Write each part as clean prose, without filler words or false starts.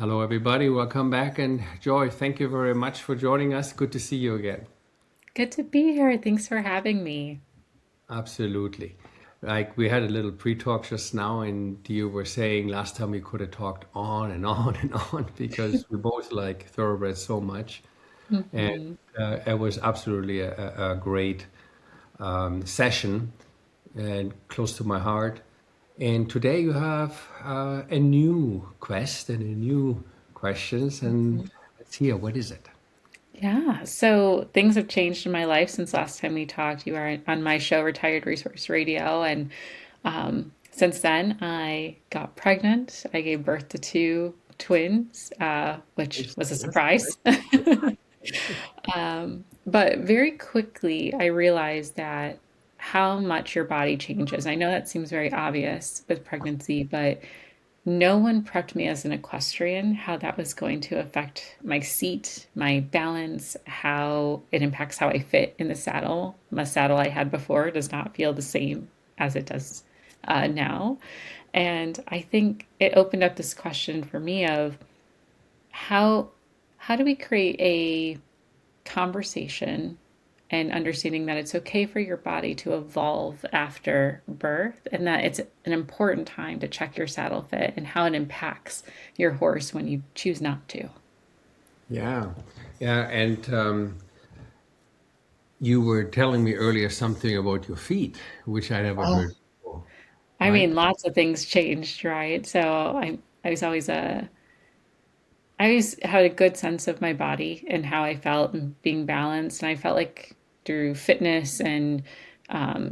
Hello, everybody. Welcome back. And Joy, thank you very much for joining us. Good to see you again. Good to be here. Thanks for having me. Absolutely. Like we had a little pre-talk just now, and you were saying last time we could have talked on and on and on because we both like thoroughbreds so much. And hmm it was absolutely a great session and close to my heart. And today you have a new quest and a new questions. And let's hear, what is it? Yeah, so things have changed in my life since last time we talked. You are on my show, Retired Racehorse Radio, and since then I got pregnant. I gave birth to two twins, which was a Yes. surprise. But very quickly, I realized that how much your body changes. I know that seems very obvious with pregnancy, but no one prepped me as an equestrian how that was going to affect my seat, my balance, how it impacts how I fit in the saddle. My saddle I had before does not feel the same as it does now. And I think it opened up this question for me of how how do we create a conversation and understanding that it's okay for your body to evolve after birth and that it's an important time to check your saddle fit and how it impacts your horse when you choose not to. Yeah. Yeah. And you were telling me earlier something about your feet, which I never Oh, heard before, I right? mean, lots of things changed, right? So I was always I always had a good sense of my body and how I felt and being balanced. And I felt like through fitness and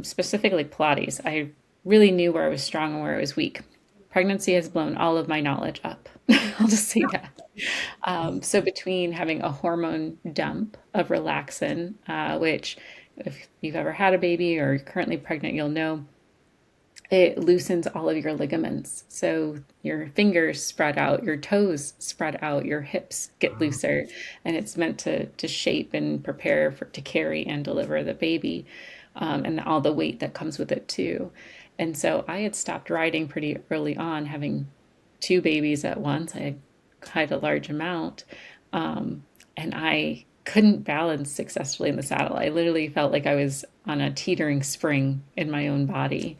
specifically Pilates, I really knew where I was strong and where I was weak. Pregnancy has blown all of my knowledge up. I'll just say that. So between having a hormone dump of relaxin, which if you've ever had a baby or you're currently pregnant, you'll know it loosens all of your ligaments. So your fingers spread out, your toes spread out, your hips get looser, and it's meant to shape and prepare to carry and deliver the baby, and all the weight that comes with it too. And so I had stopped riding pretty early on, having two babies at once. I had a large amount, and I couldn't balance successfully in the saddle. I literally felt like I was on a teetering spring in my own body.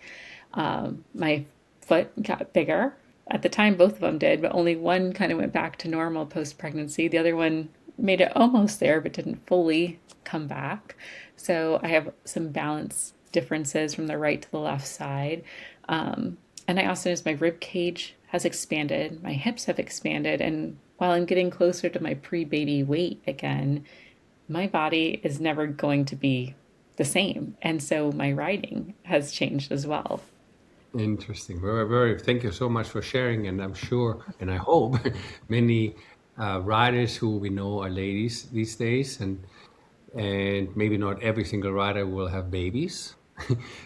My foot got bigger. At the time, both of them did, but only one kind of went back to normal post pregnancy. The other one made it almost there, but didn't fully come back. So I have some balance differences from the right to the left side. And I also noticed my rib cage has expanded, my hips have expanded, and while I'm getting closer to my pre baby weight again, my body is never going to be the same. And so my riding has changed as well. Interesting. Very, very. Thank you so much for sharing. And I'm sure, and I hope, many riders who we know are ladies these days, and maybe not every single rider will have babies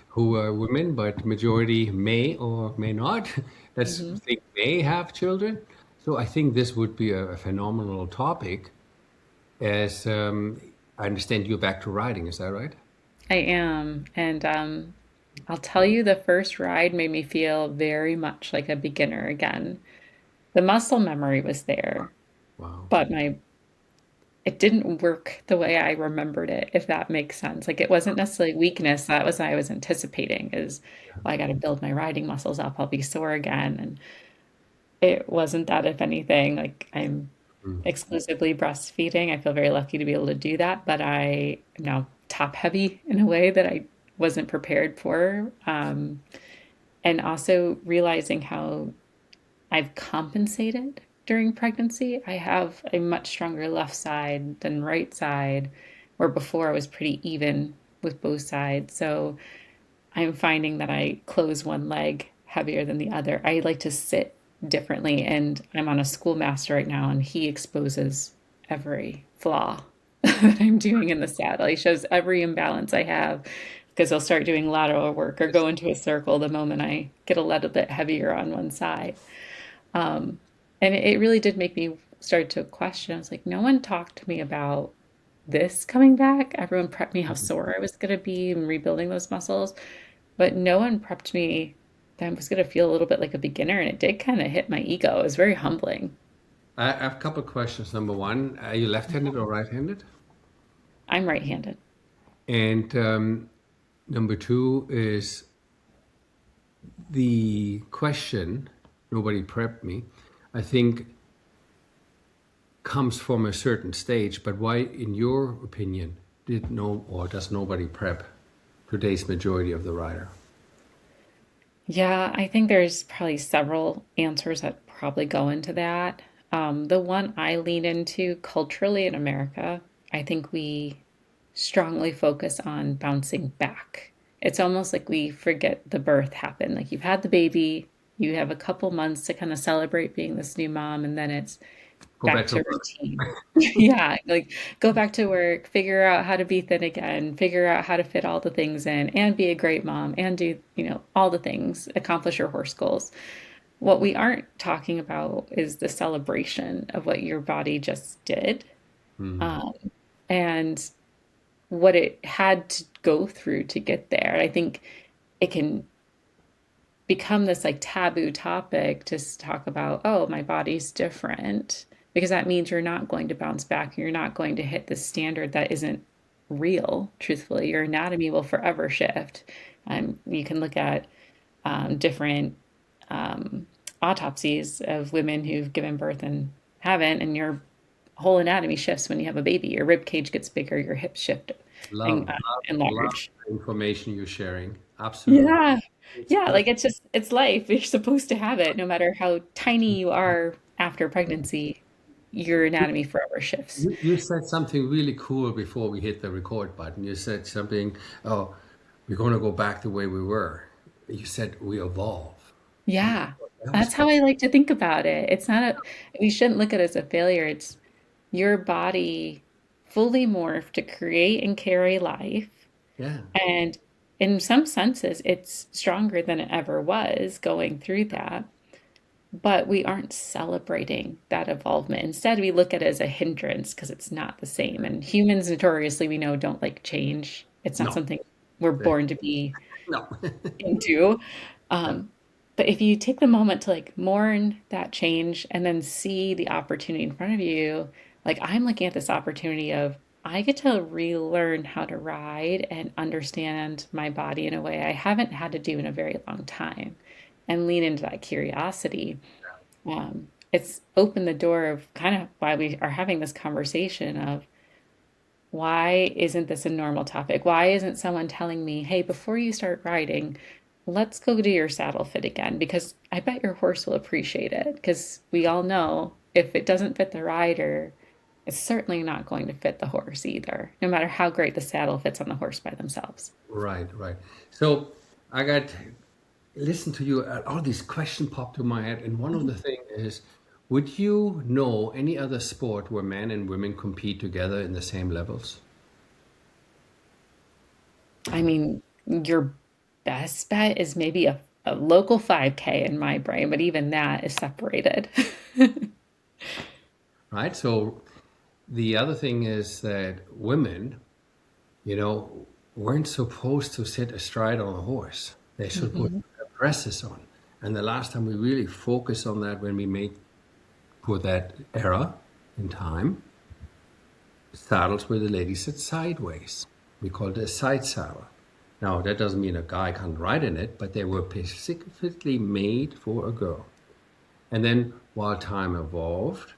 who are women, but majority may or may not. Let's Mhm. think may have children. So I think this would be a phenomenal topic. As I understand you're back to riding, is that right? I am. And I'll tell you, the first ride made me feel very much like a beginner again. The muscle memory was there, Wow. but my it didn't work the way I remembered it, if that makes sense. Like it wasn't necessarily weakness. That was what I was anticipating is, well, I got to build my riding muscles up. I'll be sore again. And it wasn't that, if anything. Like I'm Mm. exclusively breastfeeding. I feel very lucky to be able to do that, but I am now top heavy in a way that I wasn't prepared for. And also realizing how I've compensated during pregnancy. I have a much stronger left side than right side, where before I was pretty even with both sides. So I'm finding that I close one leg heavier than the other. I like to sit differently, and I'm on a schoolmaster right now, and he exposes every flaw that I'm doing in the saddle. He shows every imbalance I have because he'll start doing lateral work or go into a circle the moment I get a little bit heavier on one side. Um, and it really did make me start to question. I was like, no one talked to me about this coming back. Everyone prepped me how sore I was going to be and rebuilding those muscles, but no one prepped me that I was going to feel a little bit like a beginner. And it did kind of hit my ego. It was very humbling. I have a couple of questions. Number one, are you left-handed or right-handed? I'm right-handed. And number two is the question, nobody prepped me, I think comes from a certain stage, but why, in your opinion, does nobody prep today's majority of the rider? Yeah, I think there's probably several answers that probably go into that. The one I lean into culturally in America, I think we strongly focus on bouncing back. It's almost like we forget the birth happened. Like you've had the baby, you have a couple months to kind of celebrate being this new mom, and then it's Go back back to to work. routine. Yeah, like go back to work, figure out how to be thin again, figure out how to fit all the things in and be a great mom and do, all the things, accomplish your horse goals. What we aren't talking about is the celebration of what your body just did, Mhm. um, and what it had to go through to get there. I think it can become this like taboo topic to talk about, oh, my body's different, because that means you're not going to bounce back. You're not going to hit the standard that isn't real, truthfully. Your anatomy will forever shift. You can look at different autopsies of women who've given birth and haven't, and your whole anatomy shifts when you have a baby. Your rib cage gets bigger, your hips shift and Love, love, love enlarge. the information you're sharing. Absolutely. Yeah. It's Yeah, like perfect. it's life. You're supposed to have it no matter how tiny you are after pregnancy, your anatomy forever shifts. You said something really cool before we hit the record button. You said something, oh, we're going to go back the way we were. You said we evolve. And Yeah. that was That's how perfect. I like to think about it. It's not a We shouldn't look at it as a failure. It's your body fully morphed to create and carry life. Yeah. And in some senses, it's stronger than it ever was going through that. But we aren't celebrating that evolvement. Instead, we look at it as a hindrance because it's not the same. And humans, notoriously, we know don't like change. It's not No. something we're born to be No. into. Yeah. Um, but if you take the moment to like mourn that change and then see the opportunity in front of you, like I'm looking at this opportunity of I get to relearn how to ride and understand my body in a way I haven't had to do in a very long time and lean into that curiosity. It's opened the door of kind of why we are having this conversation of why isn't this a normal topic? Why isn't someone telling me, hey, before you start riding, let's go do your saddle fit again? Because I bet your horse will appreciate it. Because we all know if it doesn't fit the rider, it's certainly not going to fit the horse either, no matter how great the saddle fits on the horse by themselves. Right, right. So I got listen to you. All these questions popped to my head, and one of the things is, would you know any other sport where men and women compete together in the same levels? I mean, your best bet is maybe a local 5K in my brain, but even that is separated. Right. So the other thing is that women, you know, weren't supposed to sit astride on a horse. They should put Mhm. their dresses on. And the last time we really focused on that when we made for that era in time, saddles where the ladies sit sideways. We called it a side saddle. Now, that doesn't mean a guy can't ride in it, but they were specifically made for a girl. And then, while time evolved,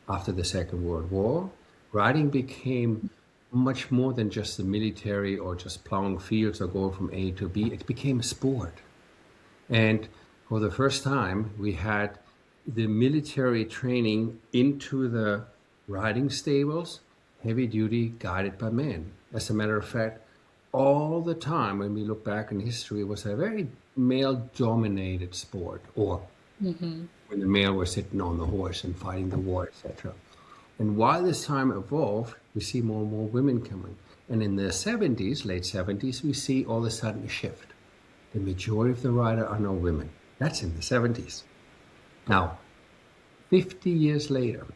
after the Second World War, riding became much more than just the military or just plowing fields or going from A to B. It became a sport. And for the first time, we had the military training into the riding stables, heavy duty, guided by men. As a matter of fact, all the time when we look back in history, it was a very male dominated sport, or Mhm. when the male was sitting on the horse and fighting the war, etc. And while this time evolved, we see more and more women coming. And in the 70s, late 70s, we see all of a sudden a shift. The majority of the rider are now women. That's in the 70s. Now, 50 years later,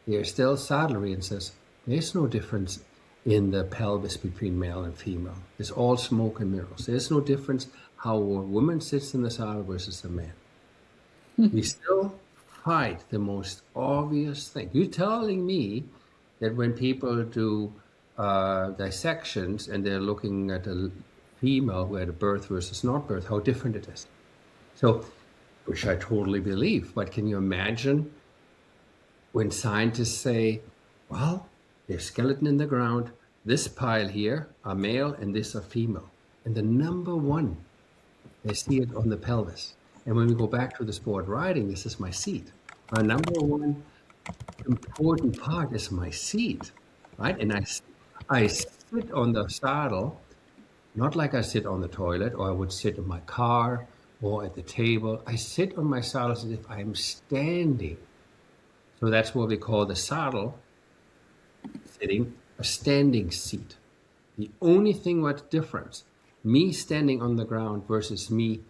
there's still Saddlery and says there's no difference in the pelvis between male and female. It's all smoke and mirrors. There's no difference how a woman sits in the saddle versus a man. We still hide the most obvious thing. You're telling me that when people do dissections and they're looking at a female who had a birth versus not birth, how different it is. So, which I totally believe. But can you imagine when scientists say, well, there's skeleton in the ground, this pile here are male and this are female. And the number one, they see it on the pelvis. And when we go back to the sport riding, this is my seat. My number one important part is my seat, right? And I sit on the saddle, not like I sit on the toilet or I would sit in my car or at the table. I sit on my saddle as if I'm standing. So that's what we call the saddle sitting, a standing seat. The only thing what's different, me standing on the ground versus me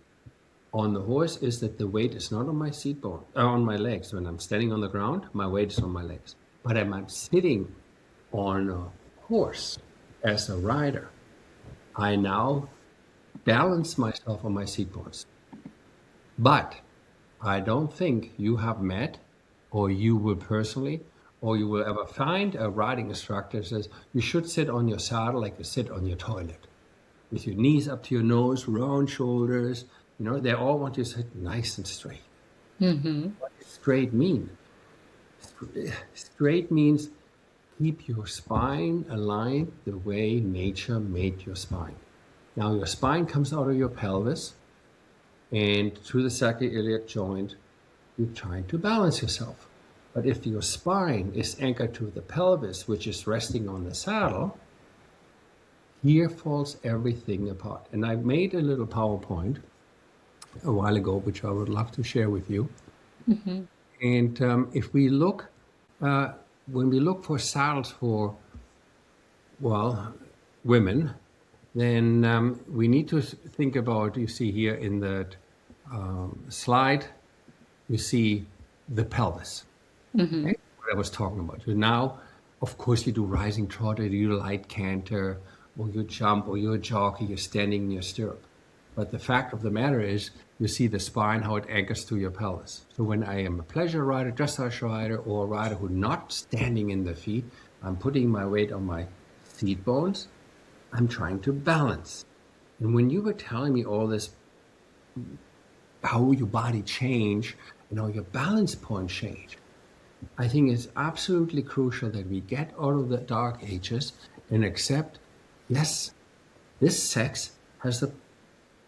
on the horse, is that the weight is not on my seat bone, on my legs. When I'm standing on the ground, my weight is on my legs. But I'm sitting on a horse as a rider, I now balance myself on my seat bones. But I don't think you have met, or you will personally, or you will ever find a riding instructor that says you should sit on your saddle like you sit on your toilet, with your knees up to your nose, round shoulders. You know, they all want you to sit nice and straight. Mm-hmm. What does straight mean? Straight means keep your spine aligned the way nature made your spine. Now your spine comes out of your pelvis and through the sacroiliac joint, you're trying to balance yourself. But if your spine is anchored to the pelvis, which is resting on the saddle, here falls everything apart. And I made a little PowerPoint a while ago, which I would love to share with you. Mm-hmm. And if we look, when we look for saddles for, well, women, then we need to think about, you see here in that slide, you see the pelvis. Mm-hmm. Okay? What I was talking about. So now, of course, you do rising trot, or you do light canter, or you jump, or you're a jockey, you're standing in your stirrup. But the fact of the matter is, you see the spine, how it anchors to your pelvis. So when I am a pleasure rider, dressage rider, or a rider who's not standing in the feet, I'm putting my weight on my seat bones. I'm trying to balance. And when you were telling me all this, how your body change and how your balance point change, I think it's absolutely crucial that we get out of the dark ages and accept, yes, this sex has a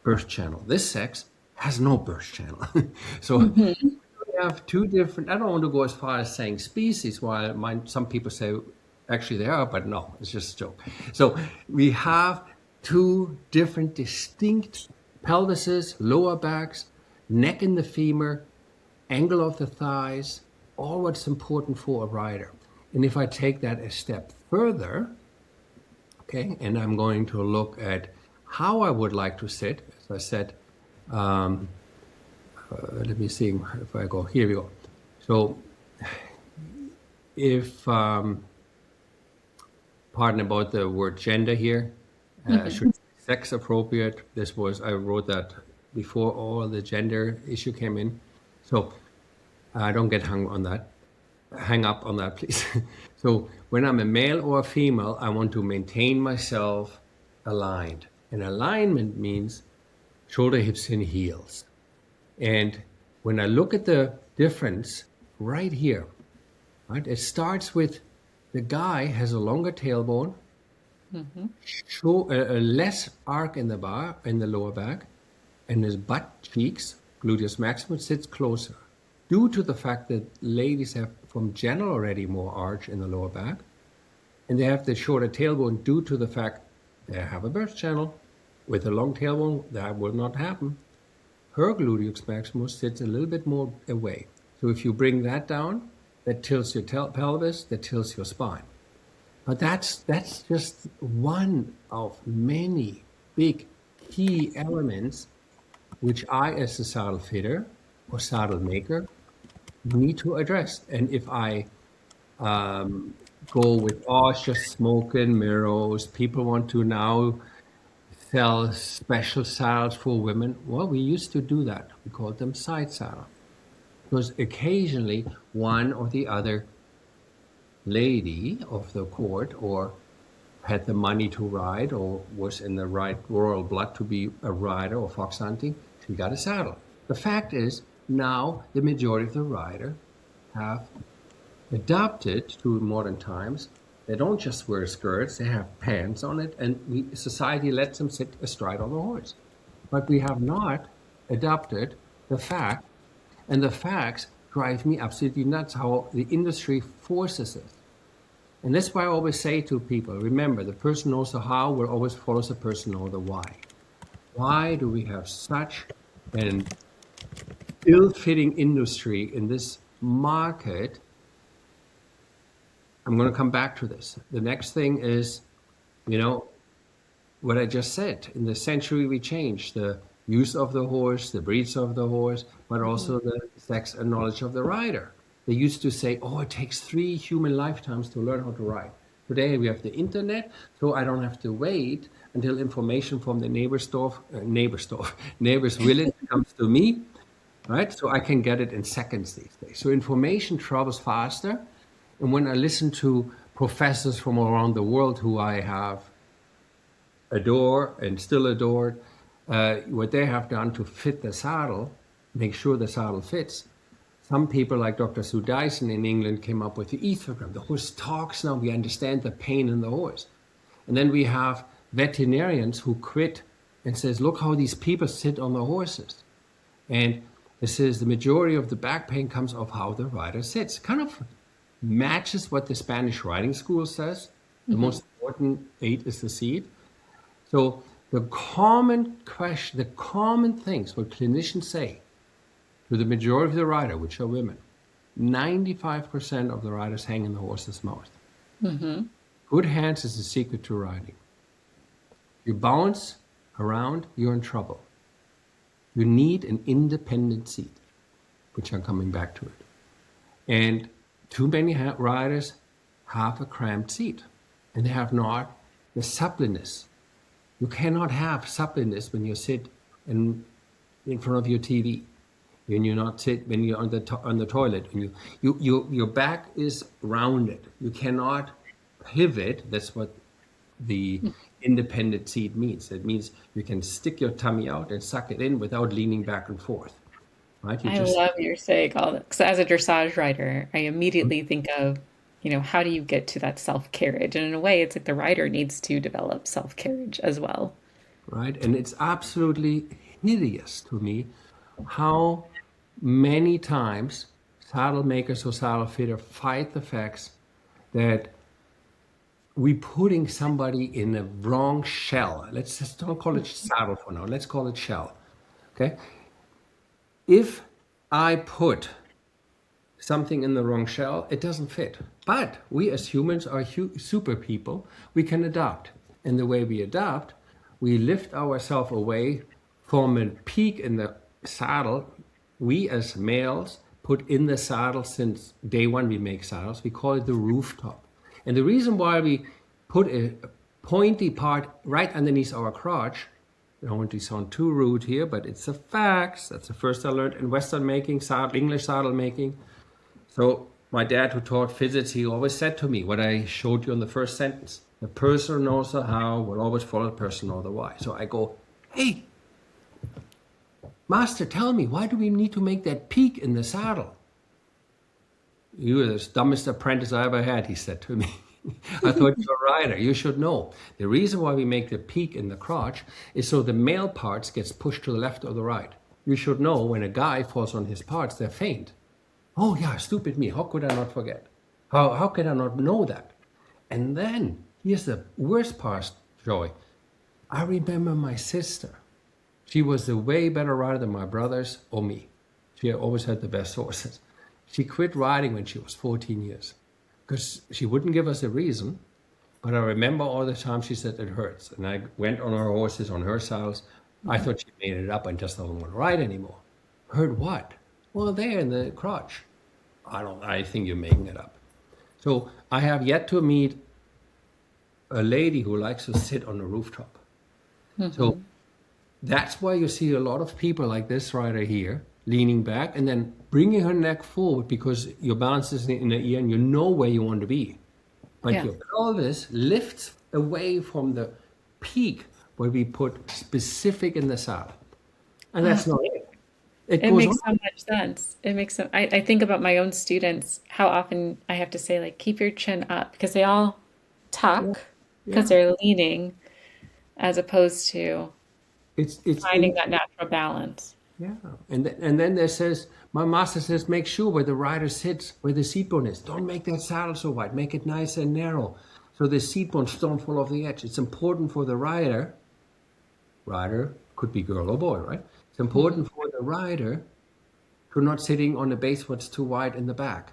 birth channel. This sex has no birth channel. So we have two different, I don't want to go as far as saying species, while some people say actually they are, but no, it's just a joke. So we have two different distinct pelvises, lower backs, neck in the femur, angle of the thighs, all what's important for a rider. And if I take that a step further, okay, and I'm going to look at how I would like to sit, as I said, let me see if I go, here we go. So if, pardon about the word gender here, should sex appropriate, I wrote that before all the gender issue came in. So don't get hung up on that, please. So when I'm a male or a female, I want to maintain myself aligned. And alignment means shoulder, hips, and heels. And when I look at the difference right here, right, it starts with the guy has a longer tailbone, a less arc in the lower back, and his butt cheeks, gluteus maximus, sits closer. Due to the fact that ladies have, from general, already more arch in the lower back, and they have the shorter tailbone due to the fact they have a birth channel. With a long tailbone, that will not happen. Her gluteus maximus sits a little bit more away. So if you bring that down, that tilts your pelvis, that tilts your spine. But that's just one of many big key elements which I, as a saddle fitter or saddle maker, need to address. And if I go with, it's just smoke and mirrors, people want to now sell special saddles for women. Well, we used to do that. We called them side saddle. Because occasionally one or the other lady of the court or had the money to ride or was in the right royal blood to be a rider or fox hunting, she got a saddle. The fact is, now the majority of the rider have adapted to modern times. They don't just wear skirts, they have pants on it, and society lets them sit astride on the horse. But we have not adopted the fact, and the facts drive me absolutely nuts how the industry forces it. And that's why I always say to people, remember, the person knows the how will always follow the person know the why. Why do we have such an ill-fitting industry in this market? I'm going to come back to this. The next thing is, what I just said. In the century, we changed the use of the horse, the breeds of the horse, but also the sex and knowledge of the rider. They used to say, it takes 3 human lifetimes to learn how to ride. Today we have the internet, so I don't have to wait until information from the neighbor's village comes to me, right? So I can get it in seconds these days. So information travels faster. And when I listen to professors from around the world who I have adored and still adored, what they have done to fit the saddle, make sure the saddle fits. Some people like Dr. Sue Dyson in England came up with the ethogram. The horse talks now, we understand the pain in the horse. And then we have veterinarians who quit and says, look how these people sit on the horses. And it says the majority of the back pain comes of how the rider sits. Kind of matches what the Spanish riding school says. The most important 8 is the seat. So the common question, the common things what clinicians say to the majority of the rider, which are women, 95% of the riders hang in the horse's mouth. Mm-hmm. Good hands is the secret to riding. You bounce around, you're in trouble. You need an independent seat, which I'm coming back to it. And too many riders have a cramped seat, and they have not the suppleness. You cannot have suppleness when you sit in front of your TV, when you're not sit when you're on the toilet, when your back is rounded. You cannot pivot. That's what the independent seat means. It means you can stick your tummy out and suck it in without leaning back and forth. Right? I love you're saying all that. 'Cause as a dressage rider, I immediately think of, how do you get to that self-carriage? And in a way, it's like the rider needs to develop self-carriage as well. Right. And it's absolutely hideous to me how many times saddle makers or saddle fitter fight the facts that we putting somebody in a wrong shell. Let's just don't call it saddle for now. Let's call it shell. Okay. If I put something in the wrong shell, it doesn't fit. But we as humans are super people. We can adapt. And the way we adapt, we lift ourselves away from a peak in the saddle. We as males put in the saddle since day one we make saddles. We call it the rooftop. And the reason why we put a pointy part right underneath our crotch, I don't want to sound too rude here, but it's the facts. That's the first I learned in Western making, English saddle making. So my dad, who taught physics, he always said to me what I showed you in the first sentence. The person who knows the how will always follow the person who knows the why. So I go, hey, master, tell me, why do we need to make that peak in the saddle? You are the dumbest apprentice I ever had, he said to me. I thought you're a rider. You should know. The reason why we make the peak in the crotch is so the male parts gets pushed to the left or the right. You should know when a guy falls on his parts, they're faint. Oh yeah, stupid me. How could I not forget? How could I not know that? And then, here's the worst part, Joy. I remember my sister. She was a way better rider than my brothers or me. She always had the best horses. She quit riding when she was 14 years because she wouldn't give us a reason. But I remember all the time she said it hurts. And I went on her horses, on her saddles. I thought she made it up and just doesn't want to ride anymore. Heard what? Well, there in the crotch. I think you're making it up. So I have yet to meet a lady who likes to sit on the rooftop. Mm-hmm. So that's why you see a lot of people like this rider here leaning back, and then bringing her neck forward because your balance is in the ear and you know where you want to be. But Yeah. your pelvis lifts away from the peak where we put specific in the saddle. And that's not it. It It goes makes on. so much sense. It makes so, I think about my own students, how often I have to say, like, keep your chin up because they all Yeah. tuck because Yeah. they're leaning as opposed to It's finding in, that natural balance. yeah. And then there says, my master says, make sure where the rider sits, where the seat bone is. Don't make that saddle so wide. Make it nice and narrow so the seat bones don't fall off the edge. It's important for the rider. Rider could be girl or boy, right? It's important for the rider to not sitting on the base what's too wide in the back.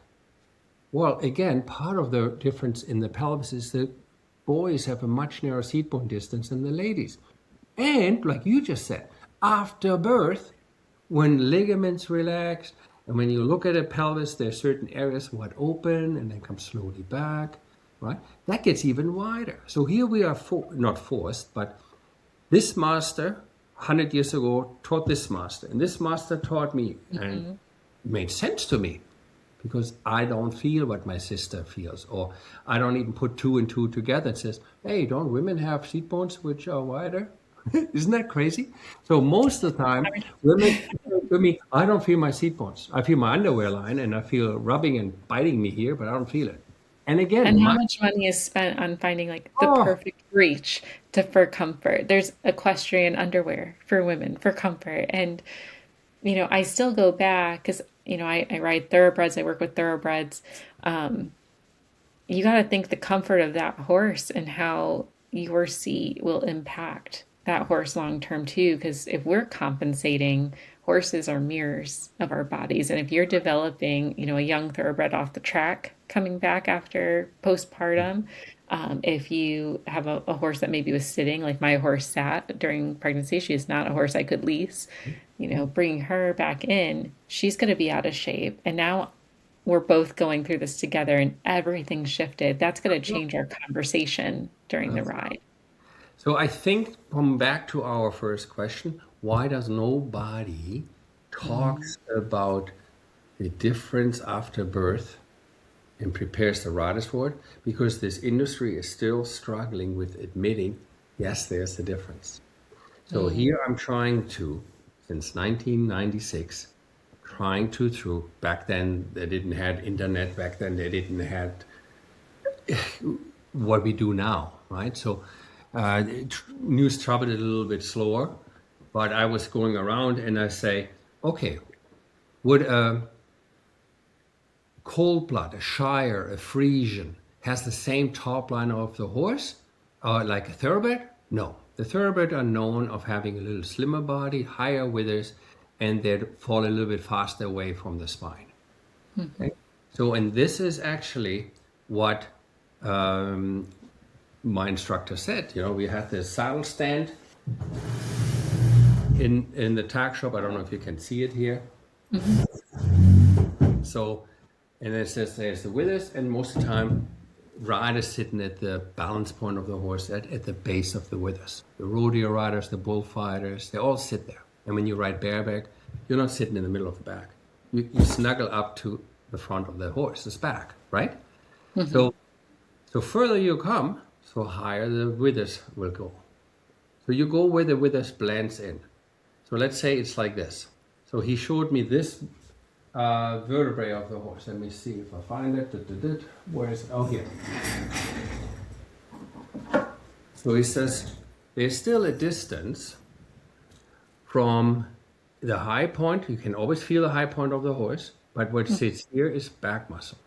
Well, again, part of the difference in the pelvis is that boys have a much narrower seat bone distance than the ladies. And like you just said, after birth, when ligaments relax, and when you look at a pelvis, there are certain areas wide open and then come slowly back, right? That gets even wider. So here we are, not forced, but this master, 100 years ago, taught this master. And this master taught me, and it made sense to me because I don't feel what my sister feels. Or I don't even put two and two together and says, hey, don't women have seat bones which are wider? Isn't that crazy? So most of the time, women, I don't feel my seat bones. I feel my underwear line and I feel rubbing and biting me here, but I don't feel it. And again, And how much money is spent on finding like the perfect reach for comfort? There's equestrian underwear for women for comfort. And, I still go back because, I ride thoroughbreds. I work with thoroughbreds. You got to think the comfort of that horse and how your seat will impact that horse long term too. Because if we're compensating, horses are mirrors of our bodies. And if you're developing, a young thoroughbred off the track coming back after postpartum, if you have a horse that maybe was sitting, like my horse sat during pregnancy, she is not a horse I could lease, bringing her back in, she's going to be out of shape. And now we're both going through this together and everything shifted. That's going to change our conversation during the ride. So I think, come back to our first question, why does nobody talks about the difference after birth and prepares the riders for it? Because this industry is still struggling with admitting, yes, there's a difference. So here I'm trying to, since 1996, through, back then they didn't have internet, back then they didn't have what we do now, right? So news traveled a little bit slower, but I was going around and I say, okay, would a cold blood, a Shire, a Frisian has the same top line of the horse like a thoroughbred? No. The thoroughbred are known of having a little slimmer body, higher withers, and they fall a little bit faster away from the spine. Okay? So, and this is actually what my instructor said. We had this saddle stand in the tack shop. I don't know if you can see it here. So, and it says there's the withers, and most of the time, riders sitting at the balance point of the horse at the base of the withers. The rodeo riders, the bullfighters, they all sit there. And when you ride bareback, you're not sitting in the middle of the back. You snuggle up to the front of the horse's back, right? So further you come, so higher the withers will go. So you go where the withers blends in. So let's say it's like this. So he showed me this vertebrae of the horse. Let me see if I find it. Where is it? Oh, here. So he says there's still a distance from the high point. You can always feel the high point of the horse, but what sits here is back muscle.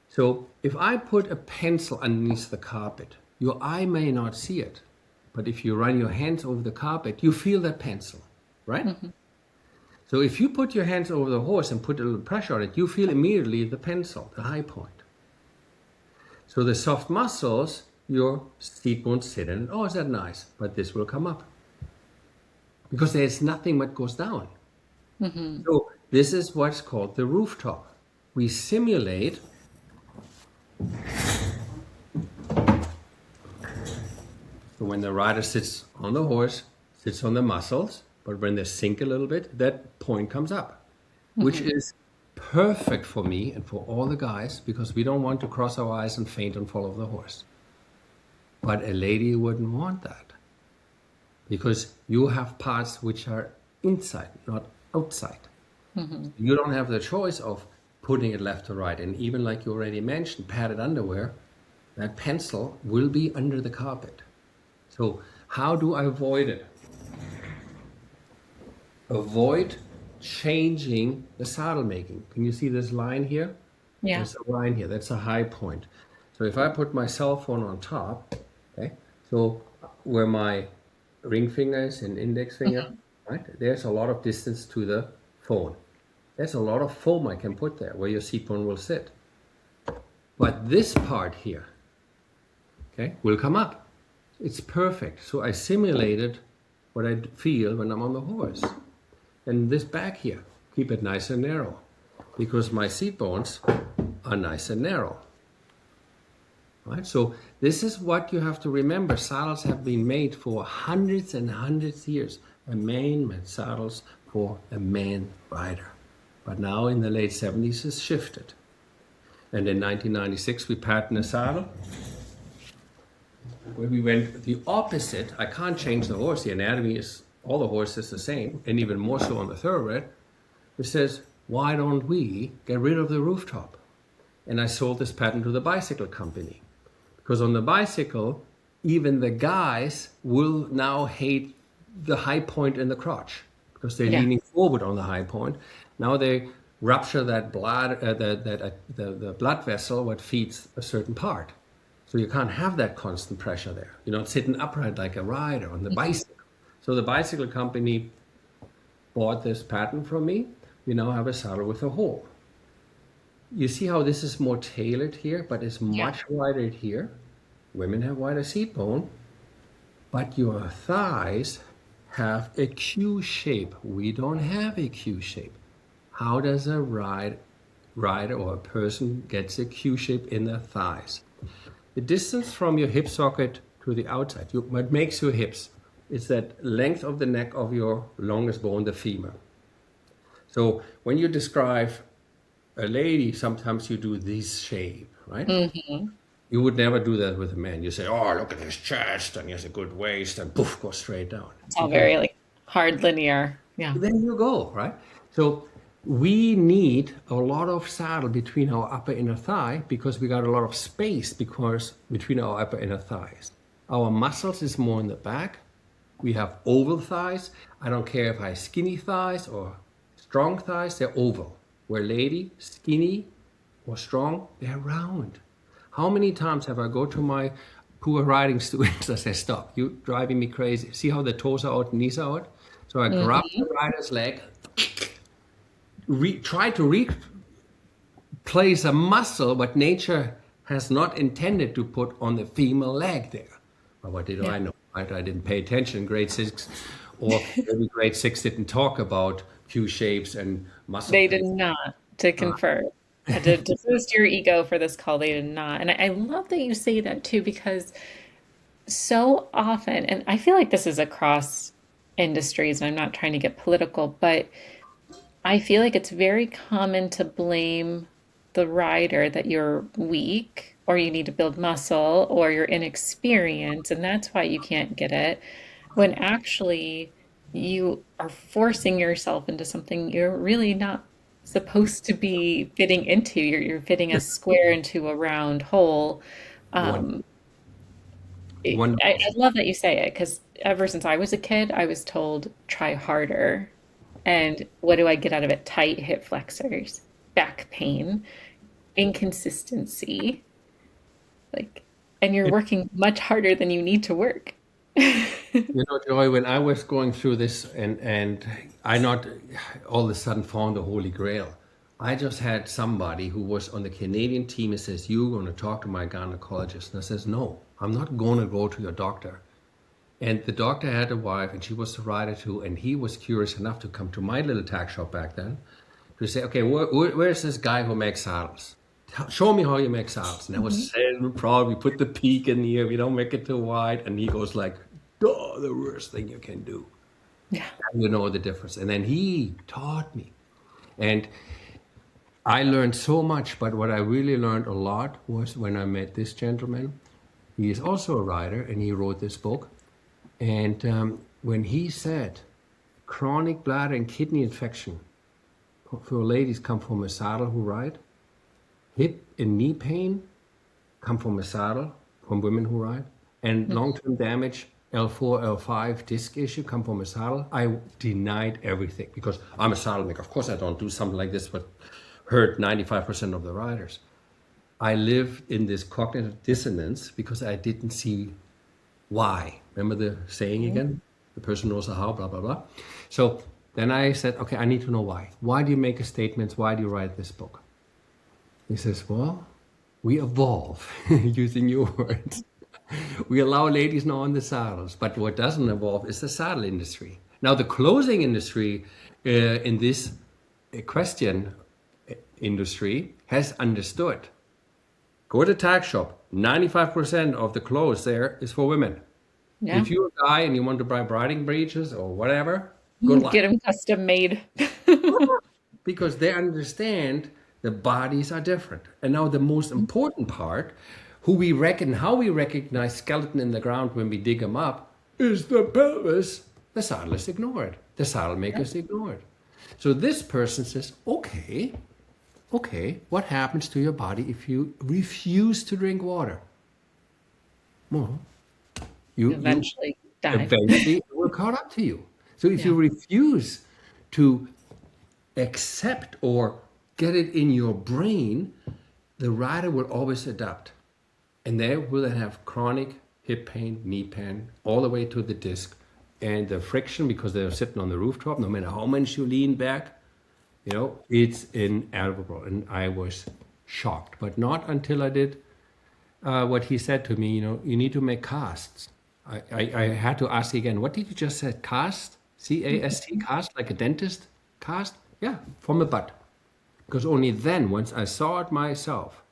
So if I put a pencil underneath the carpet, your eye may not see it, but if you run your hands over the carpet, you feel that pencil, right? So if you put your hands over the horse and put a little pressure on it, you feel immediately the pencil, the high point. So the soft muscles, your seat won't sit in. Oh, is that nice? But this will come up. Because there's nothing that goes down. So this is what's called the rooftop. We simulate so when the rider sits on the horse, sits on the muscles, but when they sink a little bit, that point comes up, which is perfect for me and for all the guys, because we don't want to cross our eyes and faint and fall off the horse. But a lady wouldn't want that, because you have parts which are inside, not outside. You don't have the choice of putting it left or right. And even like you already mentioned, padded underwear, that pencil will be under the carpet. So how do I avoid it? Avoid changing the saddle making. Can you see this line here? Yeah. There's a line here. That's a high point. So if I put my cell phone on top, okay, so where my ring finger is and index finger, right, there's a lot of distance to the phone. There's a lot of foam I can put there where your seat bone will sit. But this part here, okay, will come up. It's perfect. So I simulated what I feel when I'm on the horse. And this back here, keep it nice and narrow, because my seat bones are nice and narrow. Right? So this is what you have to remember. Saddles have been made for hundreds and hundreds of years. A man made saddles for a man rider. But now in the late 70s it's shifted. And in 1996 we patented a saddle where we went the opposite. I can't change the horse. The anatomy is, all the horse is the same, and even more so on the thoroughbred. It says, why don't we get rid of the rooftop? And I sold this patent to the bicycle company. Because on the bicycle, even the guys will now hate the high point in the crotch, because they're leaning forward on the high point. Now they rupture that blood, the blood vessel what feeds a certain part. So you can't have that constant pressure there. You're not sitting upright like a rider on the bicycle. So the bicycle company bought this patent from me. We now have a saddle with a hole. You see how this is more tailored here, but it's much wider here. Women have wider seat bone, but your thighs have a Q shape. We don't have a Q shape. How does a rider or a person gets a Q shape in their thighs? The distance from your hip socket to the outside, what makes your hips, is that length of the neck of your longest bone, the femur. So when you describe a lady, sometimes you do this shape, right? You would never do that with a man. You say, oh, look at his chest, and he has a good waist, and poof, go straight down. It's all very like hard linear. Yeah. There you go, right? So we need a lot of saddle between our upper inner thigh, because we got a lot of space between our upper inner thighs. Our muscles is more in the back. We have oval thighs. I don't care if I have skinny thighs or strong thighs, they're oval. Where lady, skinny or strong, they're round. How many times have I go to my poor riding students and say, stop, you're driving me crazy. See how the toes are out, knees are out? So I grab the rider's leg, try to replace a muscle what nature has not intended to put on the female leg there. But what did I know? I didn't pay attention in grade 6, or maybe grade 6 didn't talk about Q shapes and muscle. They did not, to confer. I had to boost your ego for this call. They did not. And I love that you say that too, because so often, and I feel like this is across industries, and I'm not trying to get political, but I feel like it's very common to blame the rider that you're weak, or you need to build muscle, or you're inexperienced, and that's why you can't get it, when actually you are forcing yourself into something you're really not supposed to be fitting into. You're fitting a square into a round hole. I love that you say it, because ever since I was a kid, I was told, try harder. And what do I get out of it? Tight hip flexors, back pain, inconsistency. And you're working much harder than you need to work. Joy, when I was going through this and I not all of a sudden found the Holy Grail, I just had somebody who was on the Canadian team and says, you're going to talk to my gynecologist. And I says, no, I'm not going to go to your doctor. And the doctor had a wife, and she was a rider too, and he was curious enough to come to my little tack shop back then to say, okay, where's this guy who makes saddles? Show me how you make saddles. And I was saying, probably put the peak in here, we don't make it too wide. And he goes like, oh, the worst thing you can do. Yeah. You know the difference. And then he taught me. And I learned so much, but what I really learned a lot was when I met this gentleman. He is also a writer, and he wrote this book. And when he said chronic bladder and kidney infection for ladies come from a saddle who ride, hip and knee pain come from a saddle from women who ride, and long-term damage, L4, L5 disc issue come from a saddle, I denied everything because I'm a saddle maker. Of course, I don't do something like this, but hurt 95% of the riders. I lived in this cognitive dissonance because I didn't see why. Remember the saying again? The person knows the how, blah, blah, blah. So then I said, okay, I need to know why. Why do you make a statement? Why do you write this book? He says, well, we evolve, using your words. We allow ladies now on the saddles, but what doesn't evolve is the saddle industry. Now, the clothing industry in this equestrian industry has understood. Go to the tag shop, 95% of the clothes there is for women. Yeah. If you're a guy and you want to buy riding breeches or whatever, good luck. Get them custom made. Because they understand the bodies are different. And now the most important part, how we recognize skeleton in the ground when we dig them up, is the pelvis. The saddlers ignore it. The saddle makers ignore it. So this person says, okay, what happens to your body if you refuse to drink water? Well, you Eventually die. Eventually it will caught up to you. So if you refuse to accept or get it in your brain, the rider will always adapt. And they will then have chronic hip pain, knee pain, all the way to the disc. And the friction, because they're sitting on the rooftop, no matter how much you lean back, it's inevitable. And I was shocked, but not until I did what he said to me, you need to make casts. I had to ask again, what did you just say? Cast? C-A-S-T, cast, like a dentist cast? Yeah, from a butt. Because only then, once I saw it myself,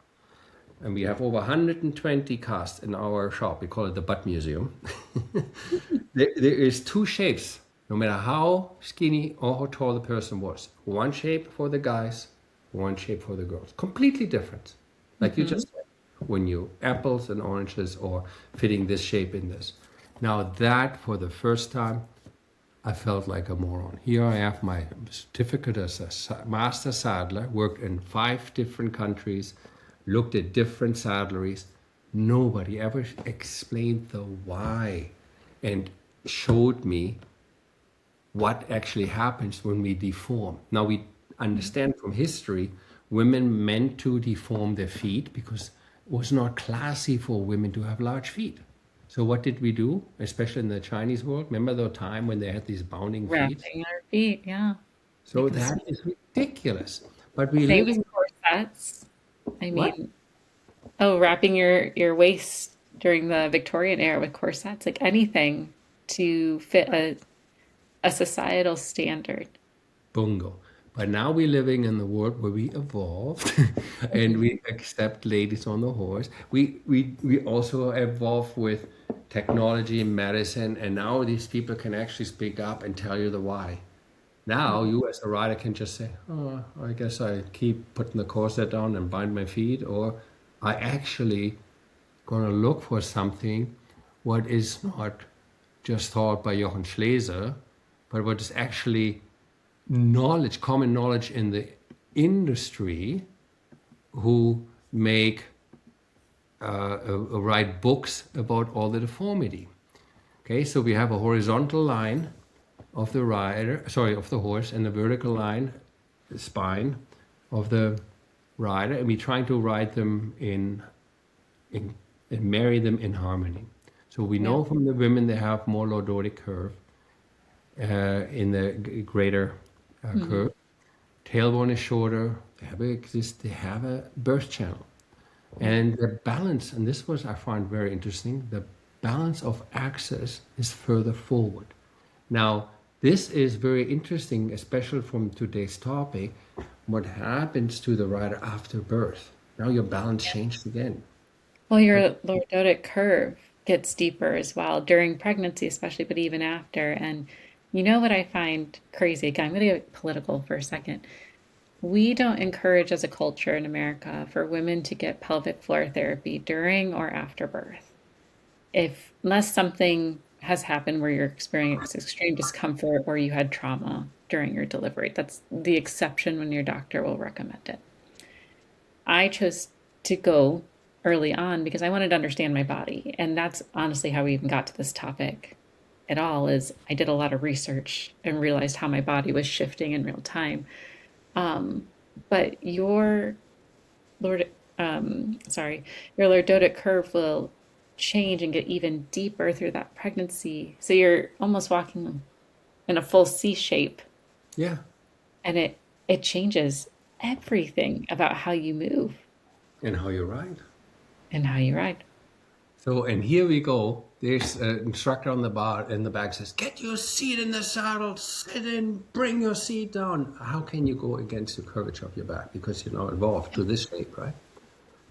and we have over 120 casts in our shop, we call it the Butt Museum. there is two shapes, no matter how skinny or how tall the person was. One shape for the guys, one shape for the girls. Completely different. Like you just said, when you apples and oranges or fitting this shape in this. Now that, for the first time, I felt like a moron. Here I have my certificate as a master saddler, worked in 5 different countries, looked at different saddleries. Nobody ever explained the why and showed me what actually happens when we deform. Now we understand from history, women meant to deform their feet because it was not classy for women to have large feet. So what did we do, especially in the Chinese world? Remember the time when they had these bounding feet? Wrapping our feet, yeah. So that is ridiculous. But we Same live with in... corsets. I What? mean, wrapping your waist during the Victorian era with corsets, like anything to fit a societal standard. Bungo. But now we're living in the world where we evolved and we accept ladies on the horse. We also evolve with technology and medicine, and now these people can actually speak up and tell you the why. Now you as a rider can just say, oh, I guess I keep putting the corset down and bind my feet, or I actually gonna look for something what is not just taught by Jochen Schleese, but what is actually knowledge, common knowledge in the industry, who make write books about all the deformity. Okay, so we have a horizontal line of the of the horse, and a vertical line, the spine of the rider, and we're trying to write them in and marry them in harmony. So we know from the women they have more lordotic curve in the greater curve. Tailbone is shorter. They have a birth channel, and the balance. And this was I find very interesting. The balance of axis is further forward. Now this is very interesting, especially from today's topic. What happens to the rider after birth? Now your balance changed again. Well, your lordotic curve gets deeper as well during pregnancy, especially, but even after. And You know what I find crazy? Again, I'm going to get political for a second. We don't encourage as a culture in America for women to get pelvic floor therapy during or after birth. If unless something has happened where you're experiencing extreme discomfort or you had trauma during your delivery. That's the exception when your doctor will recommend it. I chose to go early on because I wanted to understand my body. And that's honestly how we even got to this topic at all is I did a lot of research and realized how my body was shifting in real time. Um, but Lord, your lordotic curve will change and get even deeper through that pregnancy. So you're almost walking in a full C shape, Yeah. and it changes everything about how you move And how you ride. and how you ride. So, and here we go. There's an instructor on the bar in the back says, get your seat in the saddle, sit in, bring your seat down. How can you go against the curvature of your back? Because you're now evolved to this shape, right?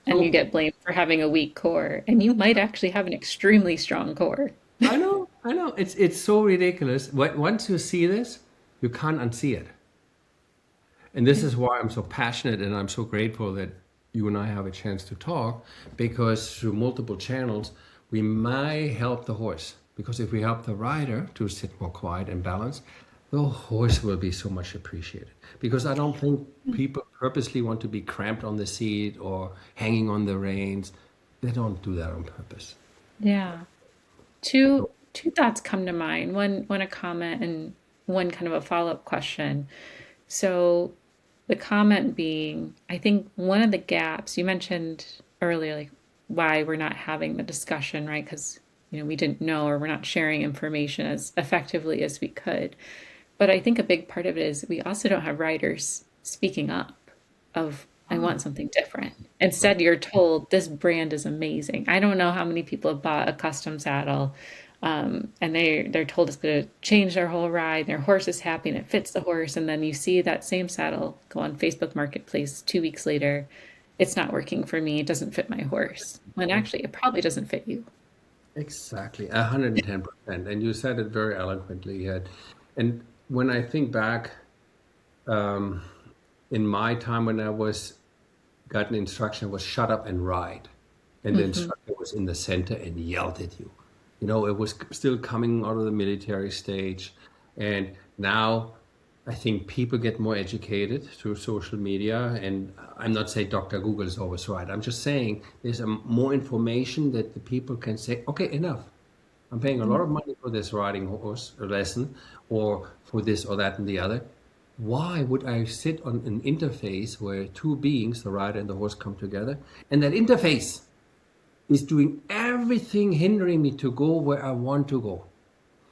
And you So, get blamed for having a weak core, and you might actually have an extremely strong core. I know. It's so ridiculous. Once you see this, you can't unsee it. And this is why I'm so passionate and I'm so grateful that you and I have a chance to talk, because through multiple channels, we might help the horse. Because if we help the rider to sit more quiet and balanced, the horse will be so much appreciated. Because I don't think people purposely want to be cramped on the seat or hanging on the reins. They don't do that on purpose. Yeah. Two thoughts come to mind. One a comment and one kind of a follow-up question. So the comment being, I think one of the gaps you mentioned earlier, like why we're not having the discussion, right? Because we didn't know or we're not sharing information as effectively as we could. But I think a big part of it is we also don't have writers speaking up of I want something different. Instead, you're told this brand is amazing. I don't know how many people have bought a custom saddle, and they're told it's going to change their whole ride. Their horse is happy and it fits the horse, and then you see that same saddle go on Facebook Marketplace 2 weeks later. It's not working for me. It doesn't fit my horse. When actually, it probably doesn't fit you. Exactly, 110%. And you said it very eloquently. And when I think back, in my time when I got an instruction was shut up and ride. And the instructor was in the center and yelled at you. It was still coming out of the military stage. And now I think people get more educated through social media. And I'm not saying Dr. Google is always right. I'm just saying there's more information that the people can say, okay, enough. I'm paying a lot of money for this riding horse lesson or for this or that and the other. Why would I sit on an interface where two beings, the rider and the horse, come together, and that interface is doing everything hindering me to go where I want to go?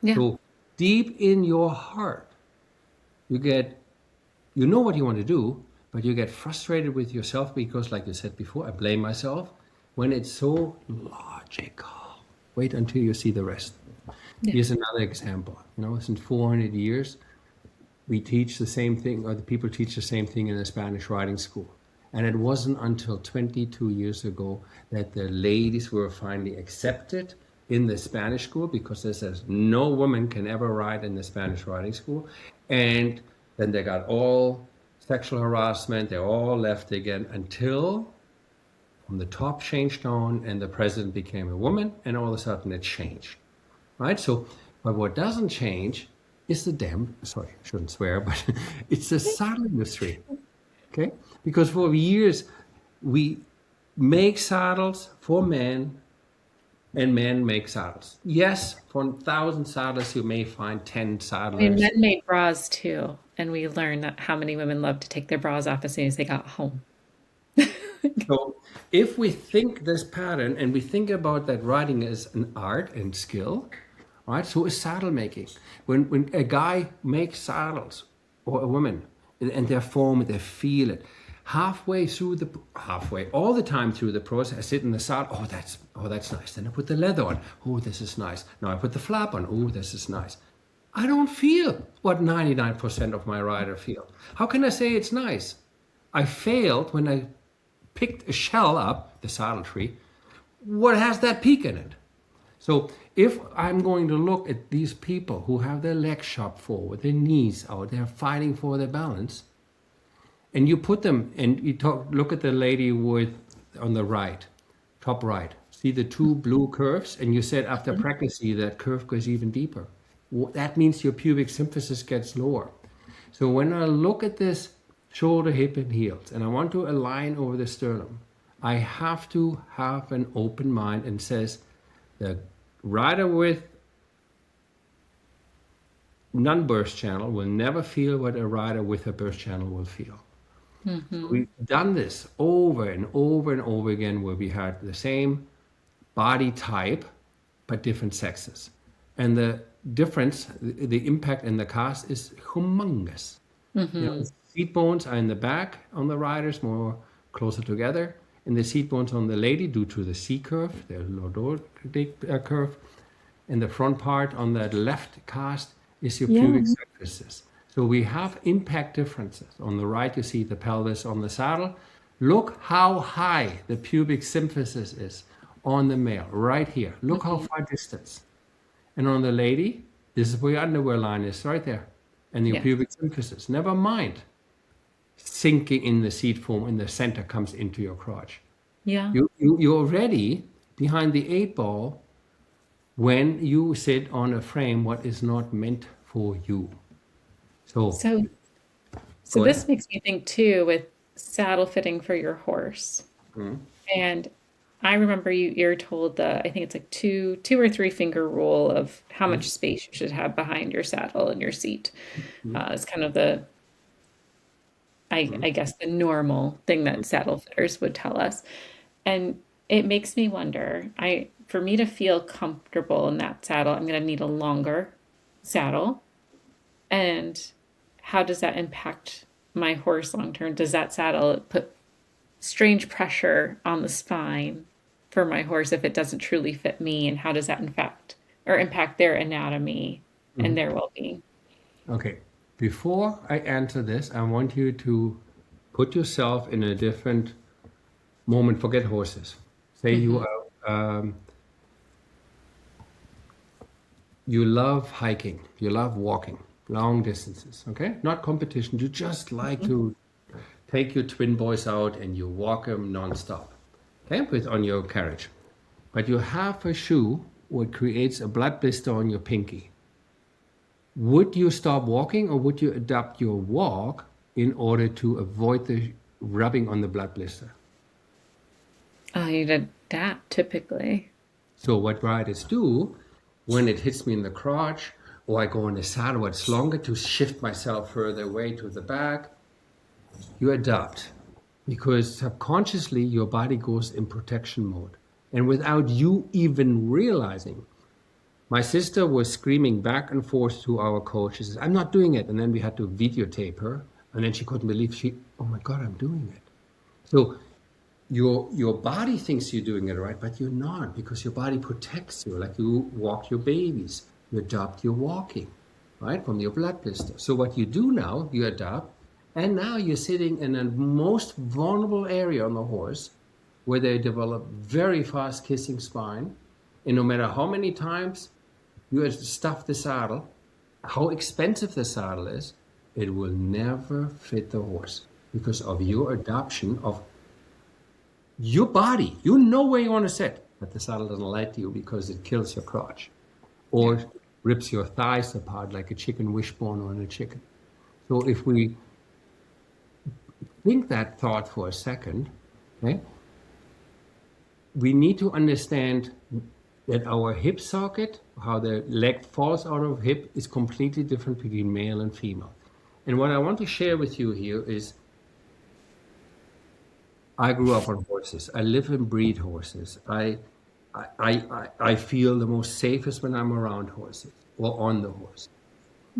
Yeah. So deep in your heart, you know what you want to do, but you get frustrated with yourself because, like you said before, I blame myself when it's so logical. Wait until you see the rest. Yeah. Here's another example. Since 400 years, we teach the same thing, or the people teach the same thing in the Spanish riding school. And it wasn't until 22 years ago that the ladies were finally accepted in the Spanish school, because it says no woman can ever ride in the Spanish riding school. And then they got all sexual harassment. They all left again until from the top changed down and the president became a woman, and all of a sudden it changed. Right? So, but what doesn't change is sorry, I shouldn't swear, but it's the saddle industry. Okay? Because for years we make saddles for men and men make saddles. Yes, for 1,000 saddlers you may find 10 saddlers. Men made bras too, and we learned that how many women love to take their bras off as soon as they got home. So if we think this pattern and we think about that riding as an art and skill, right? So is saddle making. When a guy makes saddles, or a woman, and they foam it, they feel it. All the time through the process, I sit in the saddle. Oh, that's nice. Then I put the leather on. Oh, this is nice. Now I put the flap on. Oh, this is nice. I don't feel what 99% of my rider feel. How can I say it's nice? I failed when I picked a shell up, the saddle tree. What has that peak in it? So if I'm going to look at these people who have their legs sharp forward, their knees out, they're fighting for their balance, and you put them, and you look at the lady on the right, top right, see the two blue curves, and you said after pregnancy that curve goes even deeper. That means your pubic symphysis gets lower. So when I look at this shoulder, hip, and heels, and I want to align over the sternum, I have to have an open mind and says the rider with non-burst channel will never feel what a rider with a burst channel will feel. We've done this over and over and over again where we had the same body type but different sexes. And the difference, the impact in the cast is humongous. The seat bones are in the back on the riders, more closer together. And the seat bones on the lady, due to the C curve, the lordotic curve. And the front part on the left cast is your pubic symphysis. So we have impact differences. On the right, you see the pelvis on the saddle. Look how high the pubic symphysis is on the male, right here. Look how far distance. And on the lady, this is where your underwear line is, right there. And your pubic symphysis. Never mind sinking in the seat foam in the center comes into your crotch. Yeah. You're already behind the 8 ball when you sit on a frame what is not meant for you. So this makes me think too with saddle fitting for your horse. And I remember you're told I think it's like two or three finger rule of how much space you should have behind your saddle and your seat. It's kind of I guess the normal thing that saddle fitters would tell us. And it makes me wonder, for me to feel comfortable in that saddle, I'm going to need a longer saddle. And how does that impact my horse long term? Does that saddle put strange pressure on the spine for my horse if it doesn't truly fit me? And how does that impact their anatomy and their well-being? Okay. Before I answer this, I want you to put yourself in a different moment. Forget horses. Say you are, you love hiking, you love walking long distances, okay? Not competition. You just like to take your twin boys out and you walk them nonstop, okay? On your carriage. But you have a shoe what creates a blood blister on your pinky. Would you stop walking or would you adapt your walk in order to avoid the rubbing on the blood blister? You'd adapt typically. So what riders do when it hits me in the crotch or I go in the saddle, it's longer to shift myself further away to the back, you adapt because subconsciously your body goes in protection mode. And without you even realizing, my sister was screaming back and forth to our coach. She says, I'm not doing it. And then we had to videotape her. And then she couldn't believe oh my God, I'm doing it. So your body thinks you're doing it right, but you're not, because your body protects you. Like you walk your babies, you adopt your walking, right, from your blood blister. So what you do now, you adapt, and now you're sitting in the most vulnerable area on the horse where they develop very fast kissing spine. And no matter how many times you stuff the saddle, how expensive the saddle is, it will never fit the horse because of your adoption of your body. You know where you want to sit, but the saddle doesn't let you because it kills your crotch or rips your thighs apart like a chicken wishbone on a chicken. So if we think that thought for a second, okay, we need to understand that our hip socket, how the leg falls out of hip, is completely different between male and female. And what I want to share with you here is I grew up on horses. I live and breed horses. I feel the most safest when I'm around horses or on the horse.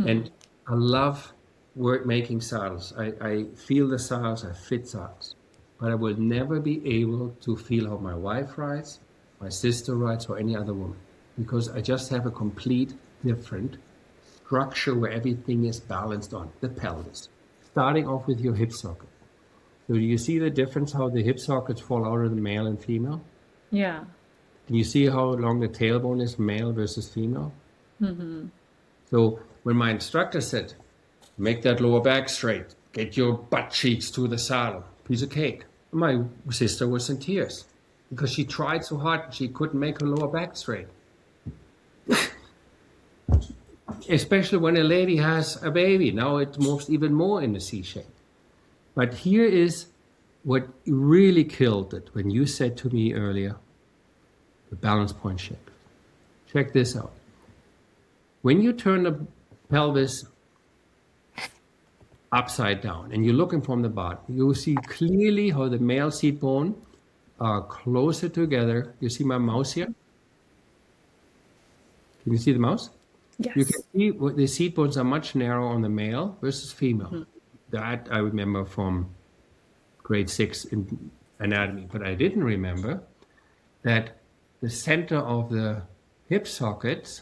And I love making saddles. I feel the saddles, I fit saddles. But I will never be able to feel how my wife rides, my sister rides, or any other woman, because I just have a complete different structure where everything is balanced on the pelvis, starting off with your hip socket. So do you see the difference how the hip sockets fall out of the male and female? Yeah. Can you see how long the tailbone is, male versus female? Mm-hmm. So when my instructor said, make that lower back straight, get your butt cheeks to the saddle, piece of cake. My sister was in tears because she tried so hard she couldn't make her lower back straight. Especially when a lady has a baby. Now it moves even more in the C shape. But here is what really killed it when you said to me earlier, the balance point shift. Check this out. When you turn the pelvis upside down and you're looking from the bottom, you will see clearly how the male seat bone are closer together. You see my mouse here? Can you see the mouse? Yes. You can see the seat bones are much narrower on the male versus female. Mm-hmm. That I remember from grade 6 in anatomy, but I didn't remember that the center of the hip sockets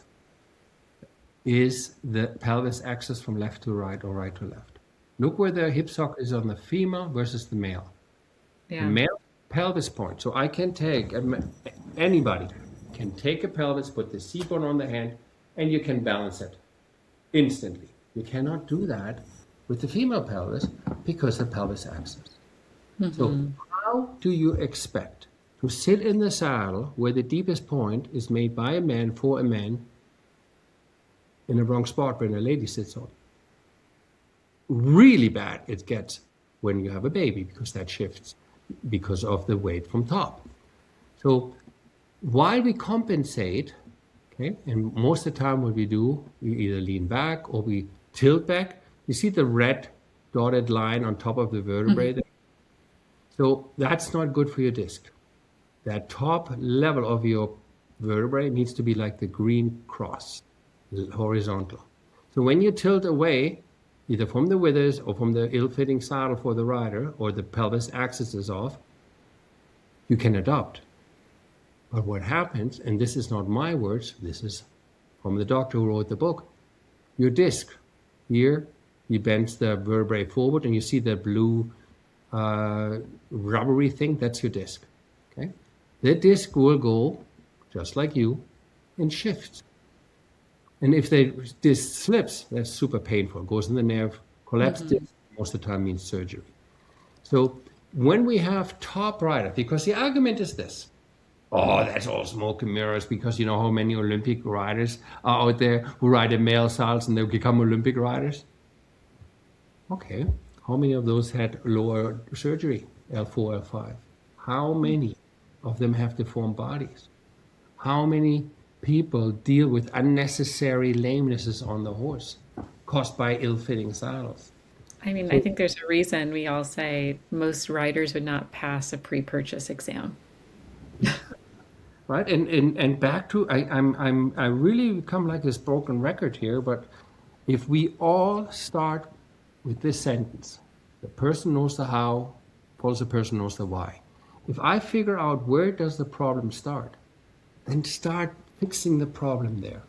is the pelvis axis from left to right or right to left. Look where the hip socket is on the female versus the male. Yeah. The male pelvis point. So I can take, anybody can take a pelvis, put the seat bone on the hand, and you can balance it instantly. You cannot do that with the female pelvis because the pelvis axis. Mm-hmm. So how do you expect to sit in the saddle where the deepest point is made by a man for a man in the wrong spot when a lady sits on? Really bad it gets when you have a baby because that shifts because of the weight from top. So while we compensate, okay, and most of the time what we do, we either lean back or we tilt back. You see the red dotted line on top of the vertebrae there? So that's not good for your disc. That top level of your vertebrae needs to be like the green cross, horizontal. So when you tilt away, either from the withers or from the ill-fitting saddle for the rider, or the pelvis axis is off, you can adopt. But what happens, and this is not my words, this is from the doctor who wrote the book, your disc here, he bends the vertebrae forward and you see the blue rubbery thing, that's your disc. Okay? The disc will go, just like you, and shifts. And if the disc slips, that's super painful. It goes in the nerve, collapse disc, most of the time means surgery. So when we have top rider, because the argument is this, oh, that's all smoke and mirrors, because you know how many Olympic riders are out there who ride in male saddles and they become Olympic riders? Okay, how many of those had lower surgery, L4, L5? How many of them have deformed bodies? How many people deal with unnecessary lamenesses on the horse caused by ill-fitting saddles? I mean, I think there's a reason we all say most riders would not pass a pre-purchase exam. Right, and back to I really become like this broken record here, but if we all start with this sentence, the person knows the how, follows the person knows the why. If I figure out where does the problem start, then start fixing the problem there.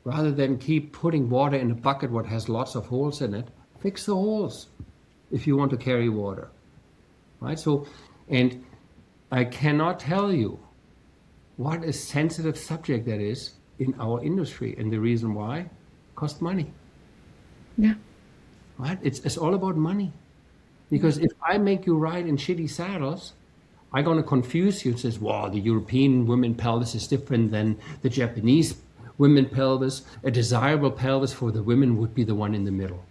Rather than keep putting water in a bucket what has lots of holes in it, fix the holes if you want to carry water. Right? So, and I cannot tell you what a sensitive subject that is in our industry, and the reason why, cost money. Yeah. Right? It's all about money. Because if I make you ride in shitty saddles, I'm going to confuse you and says, wow, the European women pelvis is different than the Japanese women pelvis. A desirable pelvis for the women would be the one in the middle.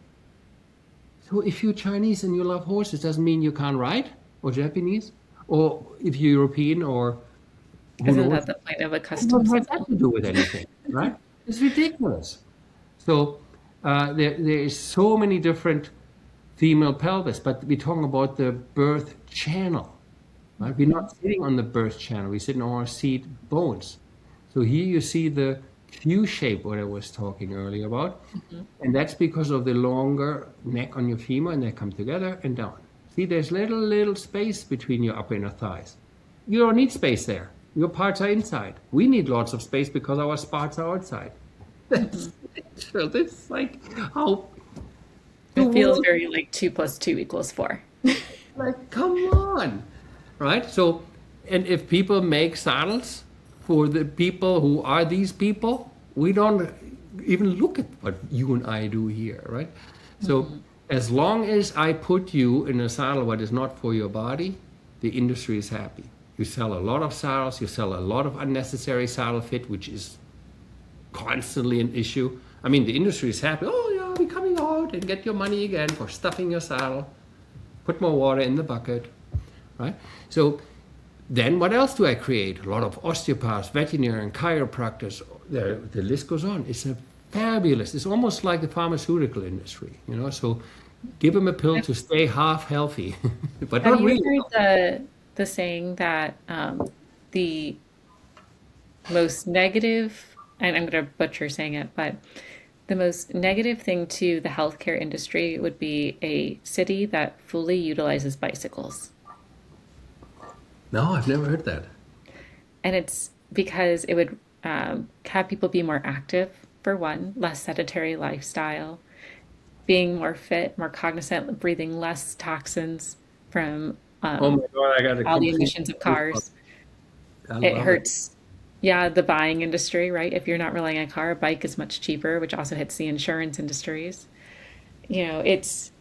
So if you're Chinese and you love horses, doesn't mean you can't ride, or Japanese, or if you're European, or isn't that the point of a custom saddle? It doesn't have to do with anything, right? It's ridiculous. So there is so many different female pelvis, but we're talking about the birth channel. Right? We're not sitting on the birth channel. We're sitting on our seat bones. So here you see the Q shape, what I was talking earlier about. And that's because of the longer neck on your femur, and they come together and down. See, there's little space between your upper and inner thighs. You don't need space there. Your parts are inside. We need lots of space because our spots are outside. That's it's like how... It feels very like 2 + 2 = 4. Like, come on. Right? So, and if people make saddles for the people who are these people, we don't even look at what you and I do here, right? So as long as I put you in a saddle what is not for your body, the industry is happy. You sell a lot of saddles, you sell a lot of unnecessary saddle fit, which is constantly an issue. I mean, the industry is happy. Oh, yeah, we're coming out and get your money again for stuffing your saddle. Put more water in the bucket, right? So then what else do I create? A lot of osteopaths, veterinarian, chiropractors. The list goes on. It's a fabulous. It's almost like the pharmaceutical industry, So give them a pill to stay half healthy, but Have not you really. heard the saying that the most negative, and I'm going to butcher saying it, but the most negative thing to the healthcare industry would be a city that fully utilizes bicycles. No, I've never heard that. And it's because it would have people be more active, for one, less sedentary lifestyle, being more fit, more cognizant, breathing less toxins from Oh my God, I got a all the complete. emissions of cars. I It love it. hurts, yeah, the buying industry, right? If you're not relying on a car, a bike is much cheaper, which also hits the insurance industries. It's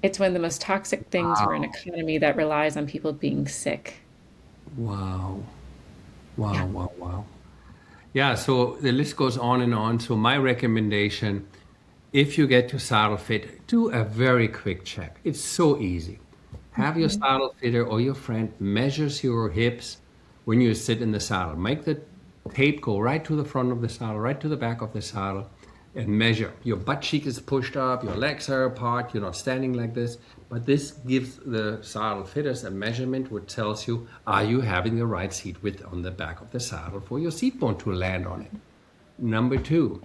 one of the most toxic things for an Wow, economy that relies on people being sick. wow, Yeah. wow, wow, wow. Yeah, so the list goes on and on. So my recommendation, if you get to Saddlefit, do a very quick check. It's so easy. Have your saddle fitter or your friend measures your hips when you sit in the saddle. Make the tape go right to the front of the saddle, right to the back of the saddle, and measure. Your butt cheek is pushed up, your legs are apart, you're not standing like this. But this gives the saddle fitters a measurement which tells you, are you having the right seat width on the back of the saddle for your seat bone to land on it? Number two,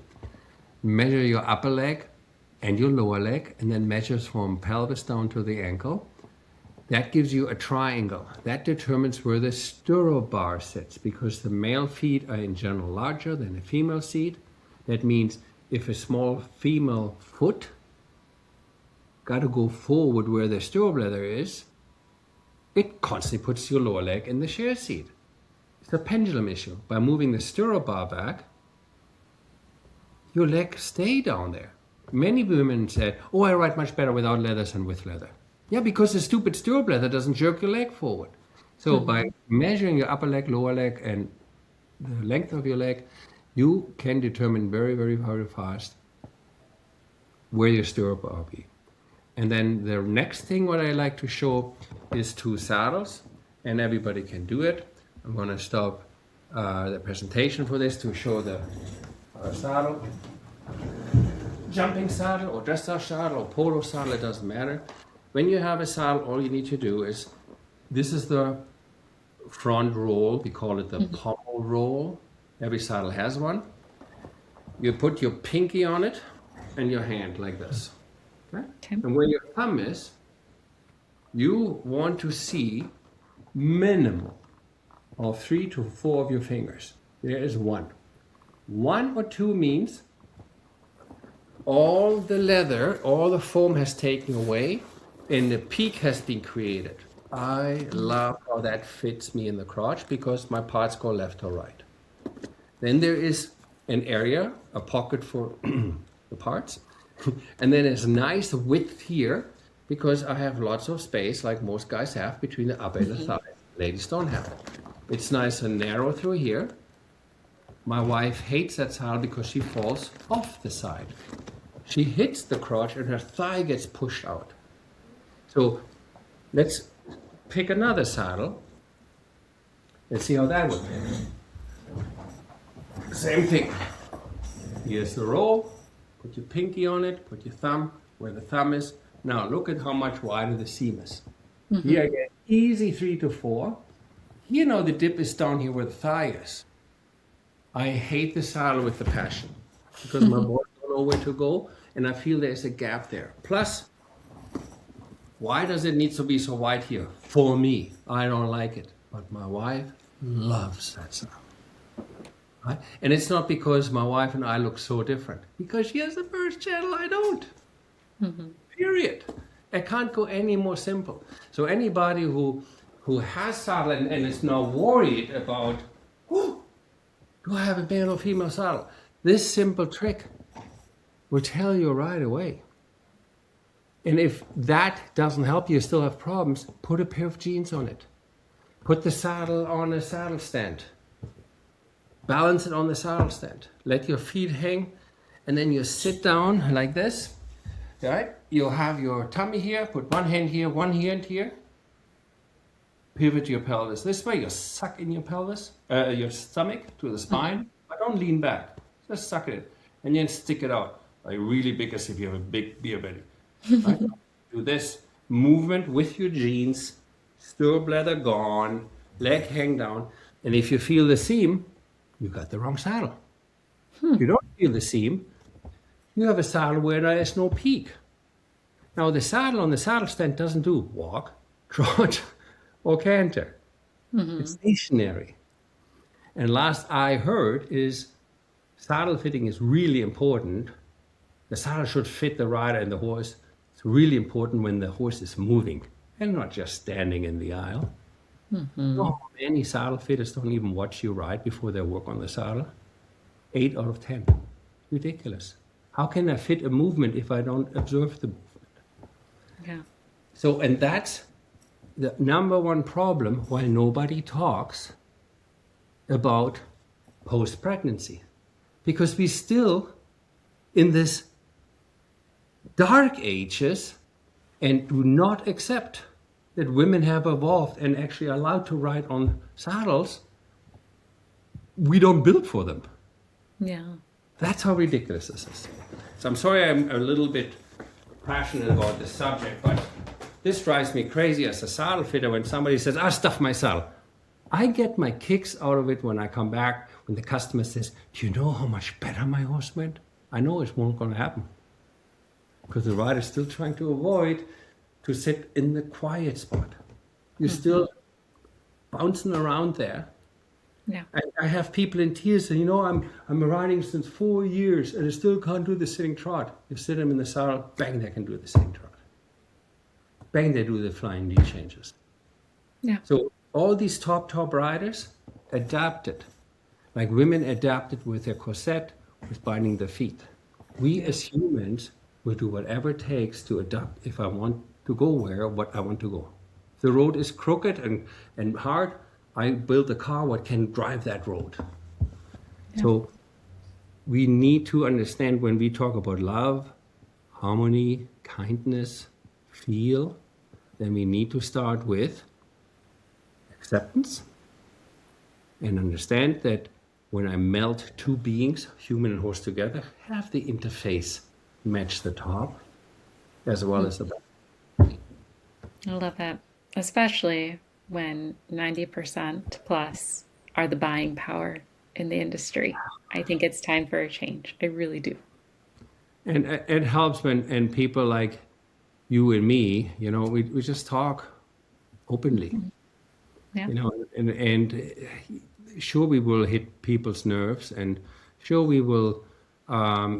measure your upper leg and your lower leg, and then measures from pelvis down to the ankle. That gives you a triangle. That determines where the stirrup bar sits, because the male feet are in general larger than a female seat. That means if a small female foot got to go forward where the stirrup leather is, it constantly puts your lower leg in the chair seat. It's a pendulum issue. By moving the stirrup bar back, your legs stay down there. Many women said, oh, I ride much better without leathers than with leather. Yeah, because the stupid stirrup leather doesn't jerk your leg forward. So by measuring your upper leg, lower leg, and the length of your leg, you can determine very, very, very fast where your stirrup will be. And then the next thing what I like to show is two saddles, and everybody can do it. I'm going to stop the presentation for this to show the saddle. Jumping saddle or dressage saddle or polo saddle, it doesn't matter. When you have a saddle, all you need to do is, this is the front roll, we call it the pommel roll. Every saddle has one. You put your pinky on it and your hand like this. Okay? Okay. And where your thumb is, you want to see minimum of 3 to 4 of your fingers. There is one. 1 or 2 means all the leather, all the foam has taken away and the peak has been created. I love how that fits me in the crotch because my parts go left or right. Then there is an area, a pocket for the parts. And then there's a nice width here because I have lots of space like most guys have between the upper and the thigh. Ladies don't have it. It's nice and narrow through here. My wife hates that saddle because she falls off the side. She hits the crotch and her thigh gets pushed out. So let's pick another saddle. Let's see how that would fit. Same thing. Here's the roll. Put your pinky on it. Put your thumb where the thumb is. Now look at how much wider the seam is. Here I get easy 3 to 4. Here now the dip is down here where the thigh is. I hate the saddle with the passion because my boys don't know where to go and I feel there's a gap there. Plus, why does it need to be so wide here? For me, I don't like it. But my wife loves that saddle. Right? And it's not because my wife and I look so different. Because she has the first channel, I don't. Period. I can't go any more simple. So anybody who has saddle and is now worried about, Do I have a male or female saddle? This simple trick will tell you right away. And if that doesn't help you still have problems, put a pair of jeans on it. Put the saddle on a saddle stand. Balance it on the saddle stand. Let your feet hang, and then you sit down like this. Right? You'll have your tummy here. Put one hand here, one hand here. Pivot your pelvis this way. You suck in your pelvis, your stomach to the spine, but don't lean back. Just suck it, and then stick it out. Like really big, as if you have a big beer belly. Right? Do this movement with your jeans. Stirrup leather gone, leg hang down, and if you feel the seam, you got the wrong saddle. If you don't feel the seam, you have a saddle where there is no peak. Now the saddle on the saddle stand doesn't do walk, trot, or canter. It's stationary. And last I heard is saddle fitting is really important. The saddle should fit the rider and the horse. It's really important when the horse is moving and not just standing in the aisle. No, many saddle fitters don't even watch you ride before they work on the saddle. 8 out of 10. Ridiculous. How can I fit a movement if I don't observe the movement? Yeah. So, and that's the number one problem why nobody talks about post-pregnancy. Because we still, in this dark ages, and do not accept that women have evolved and actually are allowed to ride on saddles we don't build for them. Yeah. That's how ridiculous this is. So I'm sorry I'm a little bit passionate about this subject, but this drives me crazy as a saddle fitter when somebody says, stuff my saddle. I get my kicks out of it when I come back, when the customer says, do you know how much better my horse went? I know it won't going to happen. Because the rider's still trying to avoid to sit in the quiet spot. You're still bouncing around there. Yeah. I have people in tears saying, I'm riding since 4 years and I still can't do the sitting trot. You sit them in the saddle, bang, they can do the sitting trot. Bang, they do the flying knee changes. Yeah. So all these top riders adapted. Like women adapted with their corset, with binding their feet. We as humans will do whatever it takes to adapt if I want to go what I want to go. If the road is crooked and hard, I build a car what can drive that road. Yeah. So we need to understand when we talk about love, harmony, kindness, feel, then we need to start with acceptance and understand that when I melt two beings, human and horse together, have the interface match the top as well as the bottom. I love that, especially when 90% plus are the buying power in the industry. I think it's time for a change. I really do. And it helps when people like you and me, we just talk openly. Yeah. And sure we will hit people's nerves, and sure we will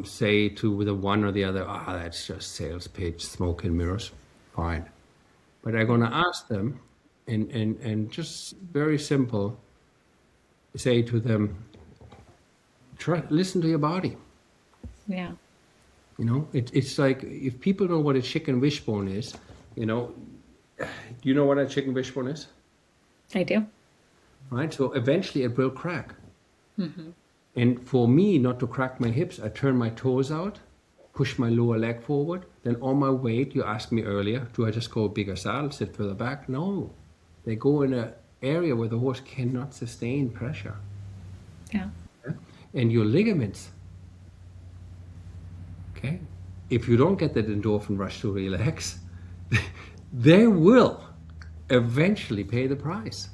say to the one or the other, that's just sales pitch, smoke and mirrors. Fine. But I'm going to ask them and just very simple, say to them, listen to your body. Yeah. It's like if people know what a chicken wishbone is, do you know what a chicken wishbone is? I do. Right? So eventually it will crack. And for me not to crack my hips, I turn my toes out, push my lower leg forward, then all my weight, you asked me earlier, do I just go a bigger saddle, sit further back? No. They go in an area where the horse cannot sustain pressure. Yeah. And your ligaments, okay, if you don't get that endorphin rush to relax, they will eventually pay the price.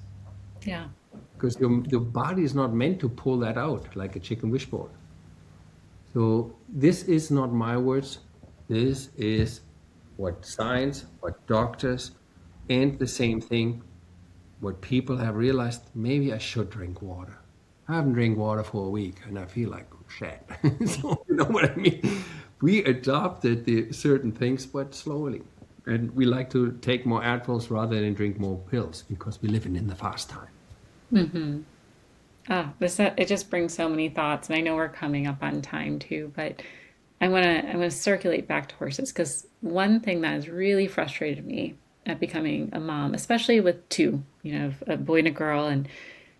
Yeah. Because your body is not meant to pull that out like a chicken wishbone. So this is not my words. This is what science, what doctors, and the same thing, what people have realized, maybe I should drink water. I haven't drank water for a week and I feel like shit. So you know what I mean? We adopted the certain things, but slowly. And we like to take more Advils rather than drink more pills because we live in the fast time. It just brings so many thoughts, and I know we're coming up on time too, but I want to circulate back to horses because one thing that has really frustrated me at becoming a mom, especially with two, a boy and a girl, and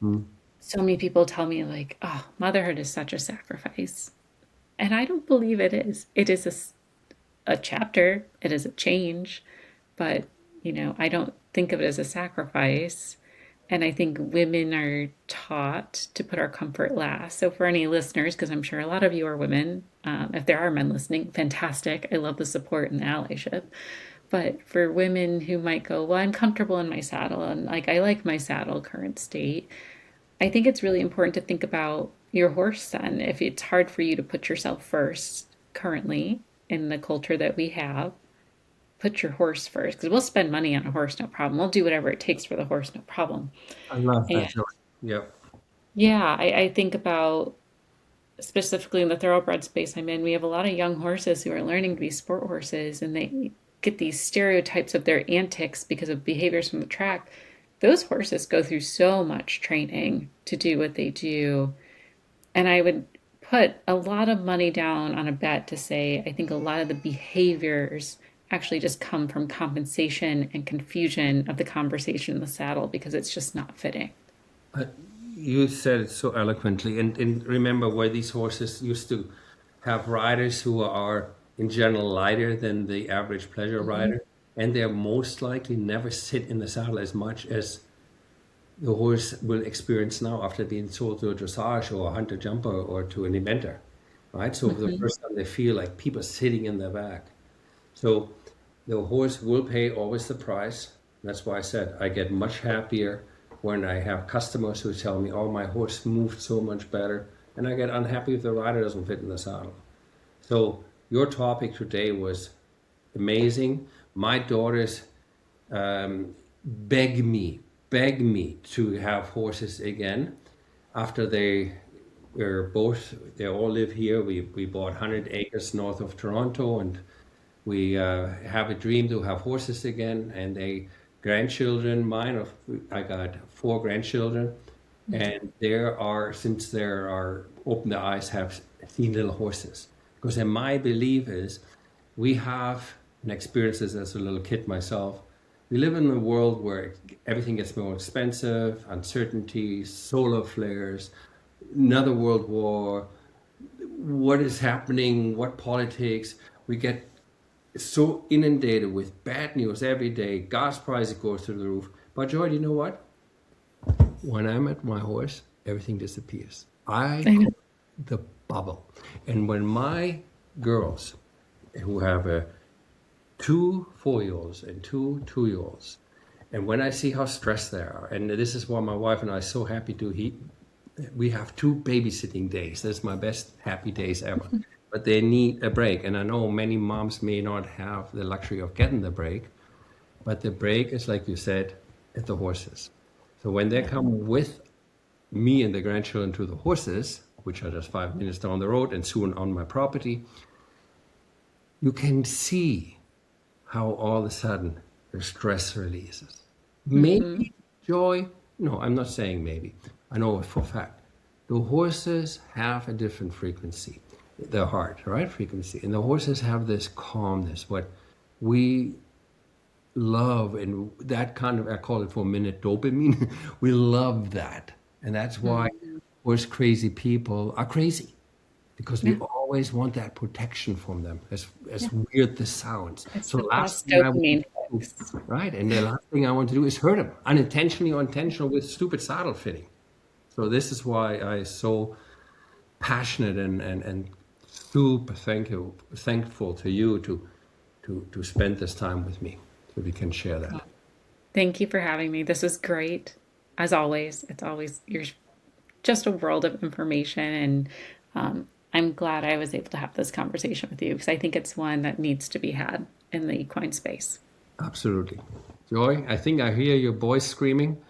Mm. so many people tell me like, "Oh, motherhood is such a sacrifice," and I don't believe it is. It is a chapter. It is a change, but I don't think of it as a sacrifice. And I think women are taught to put our comfort last. So, for any listeners, because I'm sure a lot of you are women, if there are men listening, fantastic. I love the support and the allyship. But for women who might go, well, I'm comfortable in my saddle and like I like my saddle current state, I think it's really important to think about your horse then. If it's hard for you to put yourself first currently in the culture that we have, put your horse first because we'll spend money on a horse, no problem. We'll do whatever it takes for the horse, no problem. I love And that, Joy. Yep. yeah, I think about specifically in the thoroughbred space I'm in, we have a lot of young horses who are learning to be sport horses and they get these stereotypes of their antics because of behaviors from the track. Those horses go through so much training to do what they do. And I would put a lot of money down on a bet to say I think a lot of the behaviors actually just come from compensation and confusion of the conversation in the saddle because it's just not fitting. But you said it so eloquently. And remember where these horses used to have riders who are in general lighter than the average pleasure rider, and they're most likely never sit in the saddle as much as the horse will experience now after being sold to a dressage or a hunter jumper or to an eventer, right? So for the first time they feel like people sitting in their back. So the horse will pay always the price. That's why I said I get much happier when I have customers who tell me, oh, my horse moved so much better. And I get unhappy if the rider doesn't fit in the saddle. So your topic today was amazing. My daughters beg me to have horses again after they all live here. We bought 100 acres north of Toronto, and we have a dream to have horses again. And grandchildren, I got 4 grandchildren, and since there are open their eyes, have seen little horses. Because my belief is we have, and experienced this as a little kid myself, we live in a world where everything gets more expensive, uncertainty, solar flares, another world war, what is happening, what politics. We get so inundated with bad news every day. Gas prices go through the roof. But Joy, you know what? When I'm at my horse, everything disappears. I know. the bubble. And when my girls, who have 2 4-year-olds and 2 2-year-olds, and when I see how stressed they are, and this is why my wife and I are so happy we have 2 babysitting days. That's my best happy days ever. But they need a break. And I know many moms may not have the luxury of getting the break, but the break is, like you said, at the horses. So when they come with me and the grandchildren to the horses, which are just 5 minutes down the road and soon on my property, you can see how all of a sudden the stress releases. Maybe Joy, no, I'm not saying maybe. I know it for a fact. The horses have a different frequency, their heart, right? Frequency. And the horses have this calmness, what we love, and that kind of, I call it for a minute, dopamine. We love that. And that's why horse crazy people are crazy, because we always want that protection from them, as weird this sounds. It's So the last best thing I dopamine want fix. to do, right? And the last thing I want to do is hurt them, unintentionally or intentional, with stupid saddle fitting. So this is why I'm so passionate and super thankful to you to spend this time with me, so we can share that. Thank you for having me. This was great. As always, you're just a world of information. And I'm glad I was able to have this conversation with you because I think it's one that needs to be had in the equine space. Absolutely. Joy, I think I hear your boys screaming.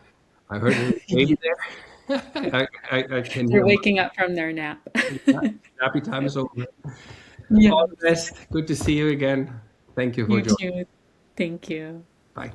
I heard a baby there. I can hear They're waking up from their nap. happy time is over. Yeah. All the best. Good to see you again. Thank you for You joining. too. Thank you. Bye.